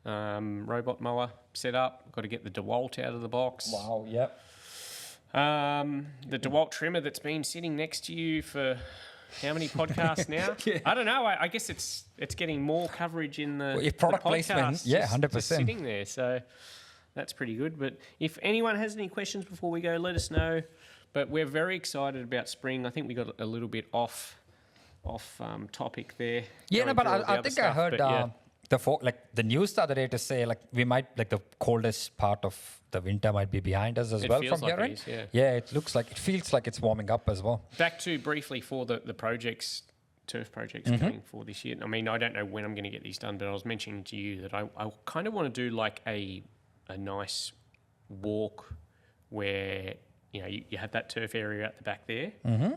S1: robot mower set up. Got to get the DeWalt out of the box.
S2: Wow, yep.
S1: The DeWalt trimmer that's been sitting next to you for how many podcasts now?
S2: Yeah.
S1: I don't know. I guess it's getting more coverage in the
S2: product
S1: the
S2: placement.
S1: podcast,
S2: Yeah, 100%.
S1: just sitting there. So that's pretty good. But if anyone has any questions before we go, let us know. But we're very excited about spring. I think we got a little bit off topic there.
S2: Yeah, no, but
S1: going through all the
S2: I
S1: other
S2: think I
S1: stuff,
S2: heard
S1: but yeah.
S2: the news the other day to say we might the coldest part of the winter might be behind us as
S1: It
S2: well
S1: feels
S2: from
S1: like
S2: here.
S1: it is,
S2: Yeah, it feels like it's warming up as well.
S1: Back to briefly for the projects, turf projects
S2: Mm-hmm.
S1: coming for this year. I mean, I don't know when I'm going to get these done, but I was mentioning to you that I kind of want to do like a nice walk where you have that turf area at the back there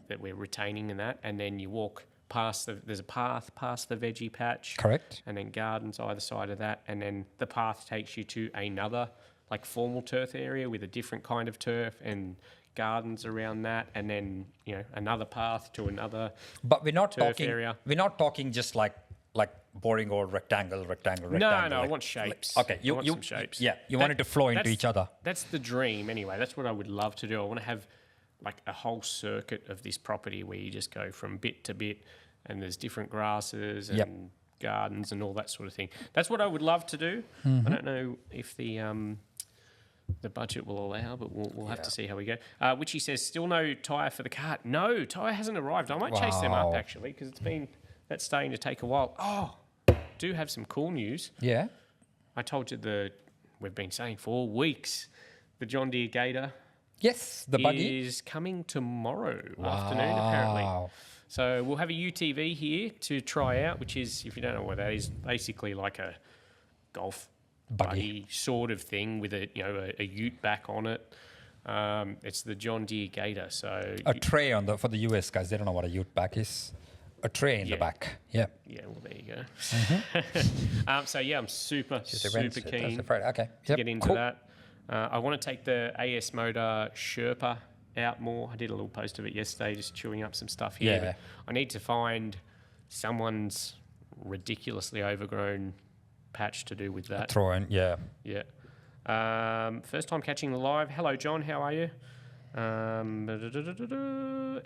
S1: that we're retaining and then you walk past there's a path past the veggie patch.
S2: Correct.
S1: And then gardens either side of that, and then the path takes you to another like formal turf area with a different kind of turf and gardens around that, and then another path to another.
S2: But we're not
S1: turf
S2: talking.
S1: area.
S2: We're not talking just like boring old rectangle.
S1: No, I want shapes.
S2: Okay,
S1: I want some shapes.
S2: Yeah, you want it to flow into each other.
S1: That's the dream, anyway. That's what I would love to do. I want to have like a whole circuit of this property where you just go from bit to bit, and there's different grasses and gardens and all that sort of thing. That's what I would love to do. I don't know if the budget will allow, but we'll have to see how we go. Which he says, still no tyre for the cart. No, tyre hasn't arrived. I might chase them up actually, because that's starting to take a while. Oh, do have some cool news.
S2: Yeah.
S1: I told you we've been saying for weeks, the John Deere Gator
S2: Yes, the buggy
S1: is coming tomorrow afternoon, apparently. So we'll have a UTV here to try out, which is, if you don't know what that is, basically like a golf buggy sort of thing with a ute back on it. It's the John Deere Gator. So
S2: A tray for the US guys, they don't know what a ute back is. A tray in the back. Yeah.
S1: Yeah, well, there you go. So, yeah, I'm super keen
S2: okay.
S1: to get into that. I want to take the AS Motor Sherpa out more. I did a little post of it yesterday, just chewing up some stuff here.
S2: Yeah.
S1: But I need to find someone's ridiculously overgrown patch to do with that.
S2: Throw in, yeah.
S1: Yeah. First time catching the live. Hello, John. How are you?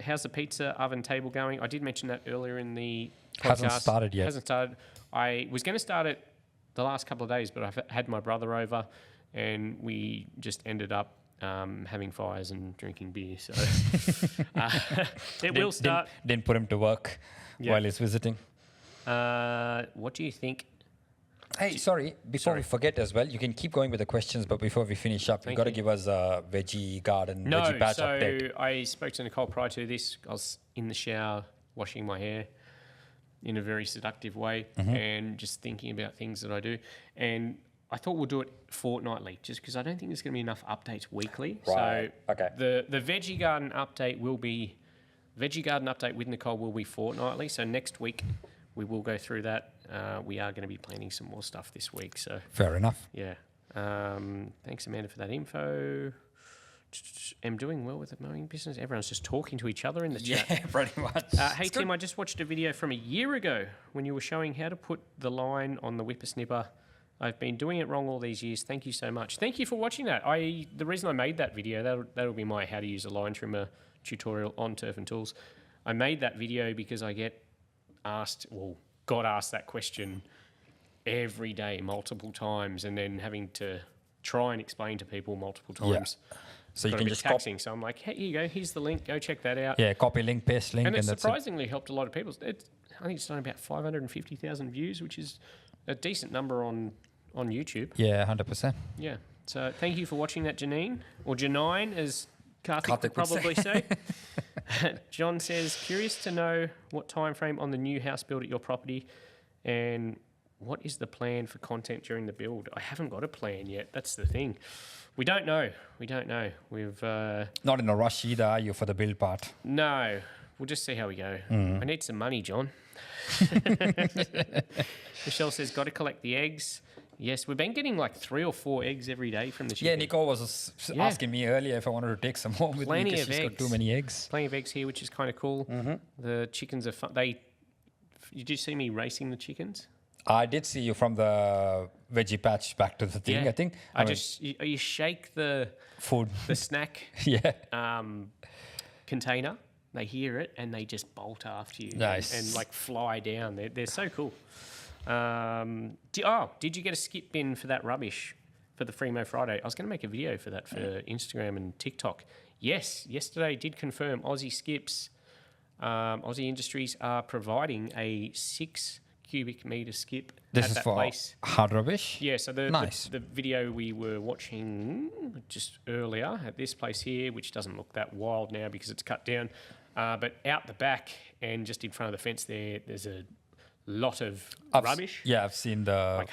S1: How's the pizza oven table going? I did mention that earlier in the podcast.
S2: Hasn't started yet.
S1: Hasn't started. I was going to start it the last couple of days, but I've had my brother over, and we just ended up having fires and drinking beer. So it will start.
S2: Didn't put him to work while he's visiting.
S1: What do you think?
S2: Hey, sorry, before we forget as well, you can keep going with the questions, but before we finish up, you've got to give us a veggie garden, veggie patch update.
S1: I spoke to Nicole prior to this. I was in the shower washing my hair in a very seductive way and just thinking about things that I do. And I thought we'll do it fortnightly just because I don't think there's going to be enough updates weekly.
S2: Right.
S1: So
S2: okay.
S1: The veggie garden update with Nicole will be fortnightly. So next week we will go through that. We are going to be planning some more stuff this week. So
S2: fair enough.
S1: Yeah. Thanks, Amanda, for that info. I'm doing well with the mowing business. Everyone's just talking to each other in the chat.
S2: Yeah, pretty much.
S1: Hey, Tim, I just watched a video from a year ago when you were showing how to put the line on the whippersnipper. I've been doing it wrong all these years. Thank you so much. Thank you for watching that. The reason I made that video, that'll be my how to use a line trimmer tutorial on Turf and Tools. I made that video because I got asked that question every day, multiple times, and then having to try and explain to people multiple times.
S2: Yeah. So you can just
S1: taxing. So I'm like, hey, here you go. Here's the link. Go check that out.
S2: Yeah, copy link, paste link,
S1: and it
S2: that's
S1: surprisingly helped a lot of people. I think it's done about 550,000 views, which is a decent number on YouTube.
S2: Yeah, 100%.
S1: Yeah. So thank you for watching that, Janine, or Janine, as Karthik would probably say. John says, curious to know what time frame on the new house build at your property, and what is the plan for content during the build? I haven't got a plan yet. That's the thing. We don't know. We've
S2: not in a rush either, are you, for the build part?
S1: No. We'll just see how we go. I need some money, John. Michelle says, got to collect the eggs. Yes, we've been getting like 3 or 4 eggs every day from the chicken.
S2: Yeah, Nicole was asking me earlier if I wanted to take some home with me because she's got too many eggs.
S1: Plenty of eggs here, which is kind of cool. The chickens are fun. Did you see me racing the chickens?
S2: I did see you from the veggie patch back to the thing, I think.
S1: You shake the
S2: food,
S1: the snack container. They hear it and they just bolt after you.
S2: Nice.
S1: And like fly down. They're so cool. Did you get a skip bin for that rubbish for the Free Mo Friday? I was going to make a video for that for Instagram and TikTok. Yes, yesterday did confirm Aussie Skips, Aussie Industries are providing a 6 cubic metre skip
S2: this
S1: at
S2: is
S1: that
S2: for
S1: place.
S2: Hard rubbish?
S1: Yeah, so the video we were watching just earlier at this place here, which doesn't look that wild now because it's cut down, but out the back and just in front of the fence there's a lot of rubbish.
S2: Yeah, I've seen the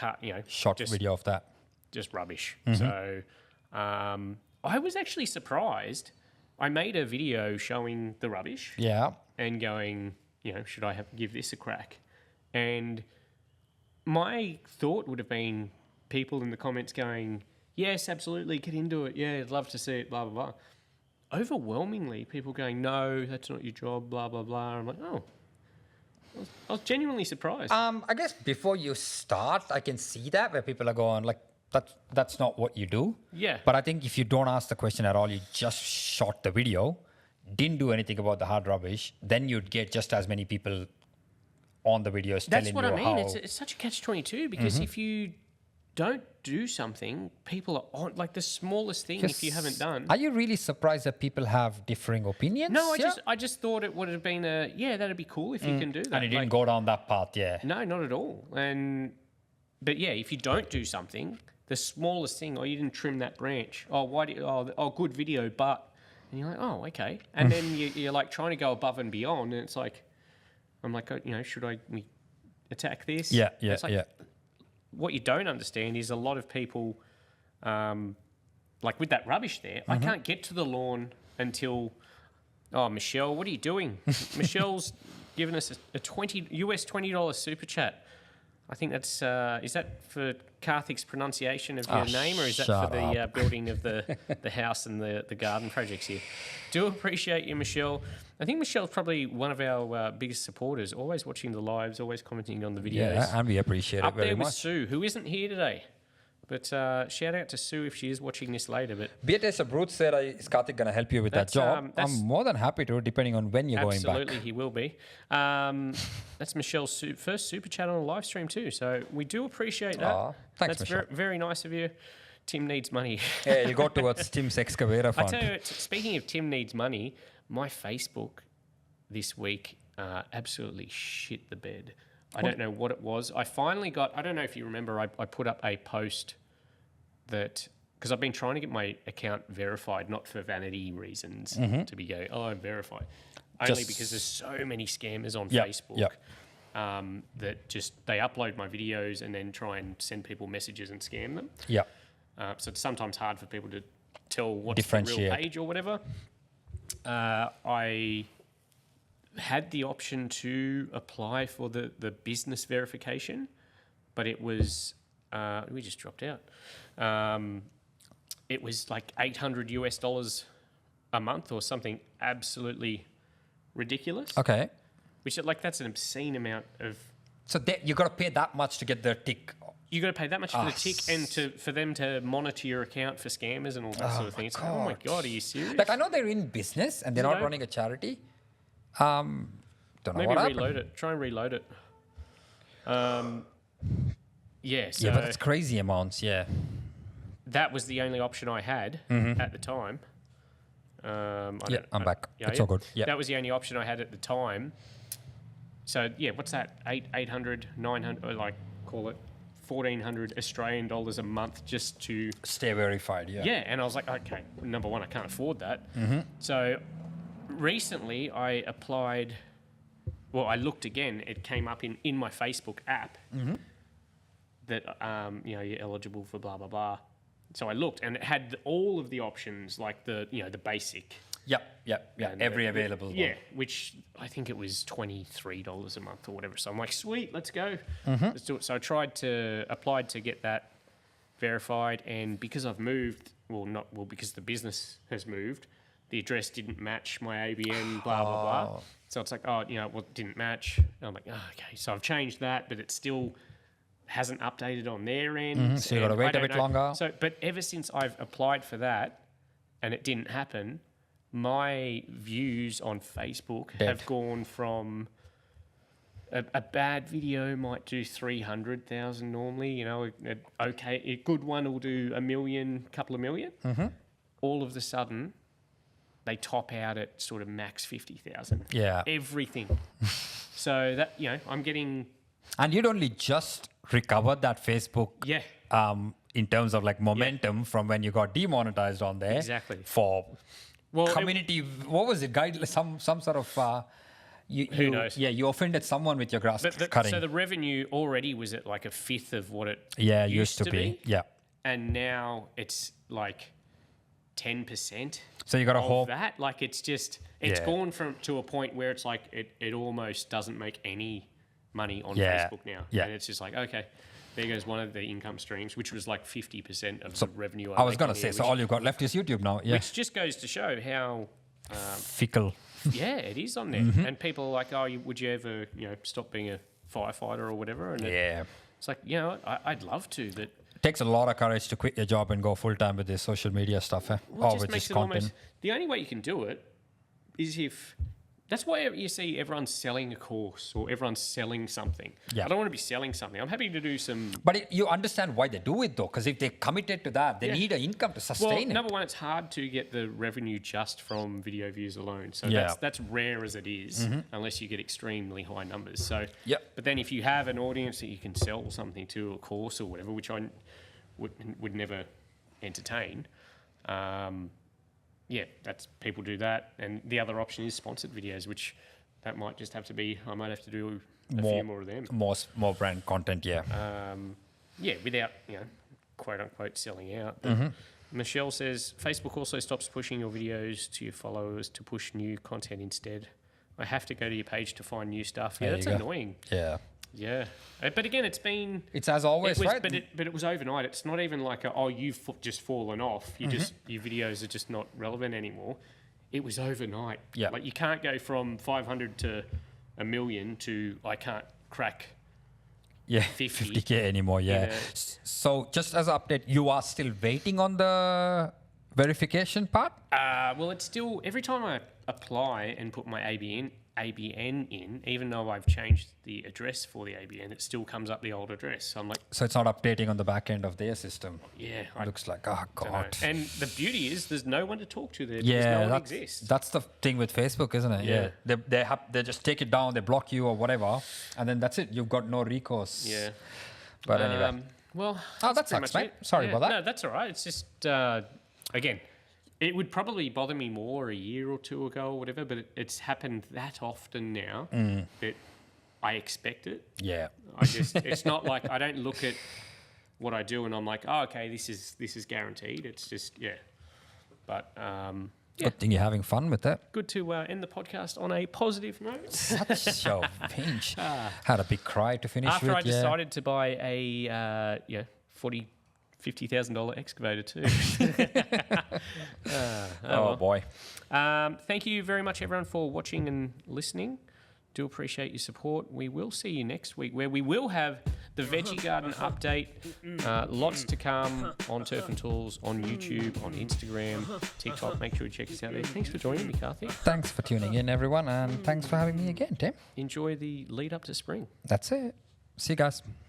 S2: short video of that.
S1: Just rubbish. So I was actually surprised. I made a video showing the rubbish.
S2: Yeah.
S1: And going, should I give this a crack? And my thought would have been people in the comments going, yes, absolutely, get into it. Yeah, I'd love to see it, blah, blah, blah. Overwhelmingly, people going, no, that's not your job, blah, blah, blah. I'm like, oh. I was genuinely surprised.
S2: I guess before you start, I can see that where people are going like, that's not what you do.
S1: Yeah.
S2: But I think if you don't ask the question at all, you just shot the video, didn't do anything about the hard rubbish, then you'd get just as many people on the videos telling you how...
S1: That's what I mean. It's such a catch-22 because if you don't do something, people are on, like the smallest thing if you haven't done.
S2: Are you really surprised that people have differing opinions?
S1: No, I just thought it would have been that'd be cool if you can do that.
S2: And you didn't go down that path, yeah.
S1: No, not at all. But yeah, if you don't do something, the smallest thing, you didn't trim that branch. Good video, but... And you're like, oh, okay. And then you're like trying to go above and beyond, and it's like, I'm like, oh, should we attack this?
S2: Yeah,
S1: It's like,
S2: yeah.
S1: what you don't understand is a lot of people, like with that rubbish there, I can't get to the lawn until, Michelle, what are you doing? Michelle's given us a $20 super chat. I think that's, is that for Karthik's pronunciation of your name, or is that for the building of the house and the garden projects here? Do appreciate you, Michelle. I think Michelle's probably one of our biggest supporters, always watching the lives, always commenting on the videos.
S2: Yeah, and we appreciate it very
S1: Up there with
S2: much.
S1: Sue, who isn't here today. But shout out to Sue if she is watching this later. But
S2: Beatrice Bruce said, is Karthik going to help you with that job? I'm more than happy to, depending on when you're going back.
S1: Absolutely, he will be. That's Michelle's first super chat on a live stream too. So we do appreciate that.
S2: Aw, thanks,
S1: That's
S2: Michelle.
S1: very nice of you. Tim needs money.
S2: Yeah, you go towards Tim's excavator
S1: I
S2: fund.
S1: tell you, speaking of Tim needs money, my Facebook this week absolutely shit the bed. I don't know what it was. I finally got, I don't know if you remember, I put up a post that, because I've been trying to get my account verified, not for vanity reasons, to be going, I'm verified. Only because there's so many scammers on Facebook that just, they upload my videos and then try and send people messages and scam them.
S2: Yeah.
S1: So it's sometimes hard for people to tell what's the
S2: Differentiate.
S1: real page or whatever. I had the option to apply for the business verification, but it was, we just dropped out. It was like $800 a month or something absolutely ridiculous.
S2: Okay.
S1: Which, like, that's an obscene amount of...
S2: So you got to pay that much to get the tick.
S1: You got to pay that much for the tick and for them to monitor your account for scammers and all that sort of thing. It's like, oh my God, are you serious?
S2: Like, I know they're in business and they're not running a charity. Don't know
S1: Maybe
S2: what
S1: reload
S2: happened.
S1: it. Try and reload it. Yeah, so
S2: Yeah, but it's crazy amounts, yeah.
S1: that was the only option I had at the time.
S2: I'm back. It's all good. Yeah.
S1: That was the only option I had at the time. So, yeah, what's that? 800, 900, or like, call it 1,400 Australian dollars a month just to...
S2: Stay verified, yeah.
S1: Yeah, and I was like, okay, number one, I can't afford that. So recently I applied, well, I looked again, it came up in my Facebook app that, you're eligible for blah, blah, blah. So I looked and it had all of the options, like the basic.
S2: Yep. Every available
S1: Yeah,
S2: one.
S1: which I think it was $23 a month or whatever. So I'm like, sweet, let's go. Let's do it. So I applied to get that verified, and because I've moved, because the business has moved, the address didn't match my ABN, blah, blah, blah. So it's like, it didn't match. And I'm like, okay. So I've changed that, but it still hasn't updated on their end.
S2: So you got to wait a bit longer.
S1: So, but ever since I've applied for that and it didn't happen, my views on Facebook have gone from a bad video might do 300,000 normally, a good one will do 1 million, couple of million. All of a sudden, they top out at sort of max 50,000.
S2: Yeah.
S1: Everything. So that, I'm getting...
S2: And you'd only just recovered that Facebook in terms of like momentum from when you got demonetized on there.
S1: Exactly.
S2: For community, what was it? Some sort of...
S1: who knows?
S2: Yeah, you offended someone with your grass cutting.
S1: So the revenue already was at like a fifth of what it
S2: used to be. Yeah.
S1: And now it's like 10%.
S2: So you got to hope
S1: that. Like it's gone to a point where it's like it almost doesn't make any money on Facebook now.
S2: Yeah.
S1: And it's just like, okay, there goes one of the income streams, which was like 50% of the revenue.
S2: I was going to say, so all you've got left is YouTube now. Yeah.
S1: Which just goes to show how...
S2: fickle.
S1: Yeah, it is on there. And people are like, would you ever, stop being a firefighter or whatever? And it's like, I'd love to, but...
S2: It takes a lot of courage to quit your job and go full-time with this social media stuff,
S1: Well, it just makes it content. The only way you can do it is if... That's why you see everyone's selling a course or everyone's selling something.
S2: Yeah.
S1: I don't want to be selling something. I'm happy to do some...
S2: But you understand why they do it, though, because if they're committed to that, they need an income to sustain it.
S1: Number one, it's hard to get the revenue just from video views alone. So that's rare as it is, unless you get extremely high numbers. So, But then if you have an audience that you can sell something to, a course or whatever, which I would never entertain... that's people do that, and the other option is sponsored videos, which that might just have to be. I might have to do a few more of them.
S2: More brand content, yeah.
S1: Without quote unquote selling out. But Michelle says Facebook also stops pushing your videos to your followers to push new content instead. I have to go to your page to find new stuff. Yeah, that's annoying.
S2: Yeah.
S1: Yeah, but again,
S2: it's as always, right?
S1: But it was overnight. It's not even like you've just fallen off. Your videos are just not relevant anymore. It was overnight.
S2: Yeah,
S1: like you can't go from 500 to 1 million to I can't crack.
S2: 50K anymore. Yeah. So just as an update, you are still waiting on the verification part?
S1: Well, it's still every time I apply and put my ABN in, even though I've changed the address for the ABN, it still comes up the old address. So I'm like,
S2: so it's not updating on the back end of their system.
S1: Yeah,
S2: it looks like God.
S1: And the beauty is, there's no one to talk to there.
S2: Yeah,
S1: no one exists.
S2: That's the thing with Facebook, isn't it? Yeah, they just take it down, they block you or whatever, and then that's it. You've got no recourse.
S1: Yeah,
S2: but anyway,
S1: well,
S2: that sucks, mate. Sorry about that.
S1: No, that's all right. It's just again. It would probably bother me more a year or two ago or whatever, but it's happened that often now that I expect it.
S2: Yeah.
S1: It's not like I don't look at what I do and I'm like, oh, okay, this is guaranteed. It's just, But,
S2: Good thing you're having fun with that.
S1: Good to end the podcast on a positive note.
S2: Such a pinch. Had a big cry to finish
S1: After
S2: with.
S1: I decided to buy a $50,000 excavator too.
S2: Boy.
S1: Thank you very much, everyone, for watching and listening. Do appreciate your support. We will see you next week, where we will have the Veggie Garden update. Lots to come on Turf and Tools, on YouTube, on Instagram, TikTok. Make sure you check us out there. Thanks for joining me, Karthik.
S2: Thanks for tuning in, everyone, and thanks for having me again, Tim.
S1: Enjoy the lead up to spring.
S2: That's it. See you guys.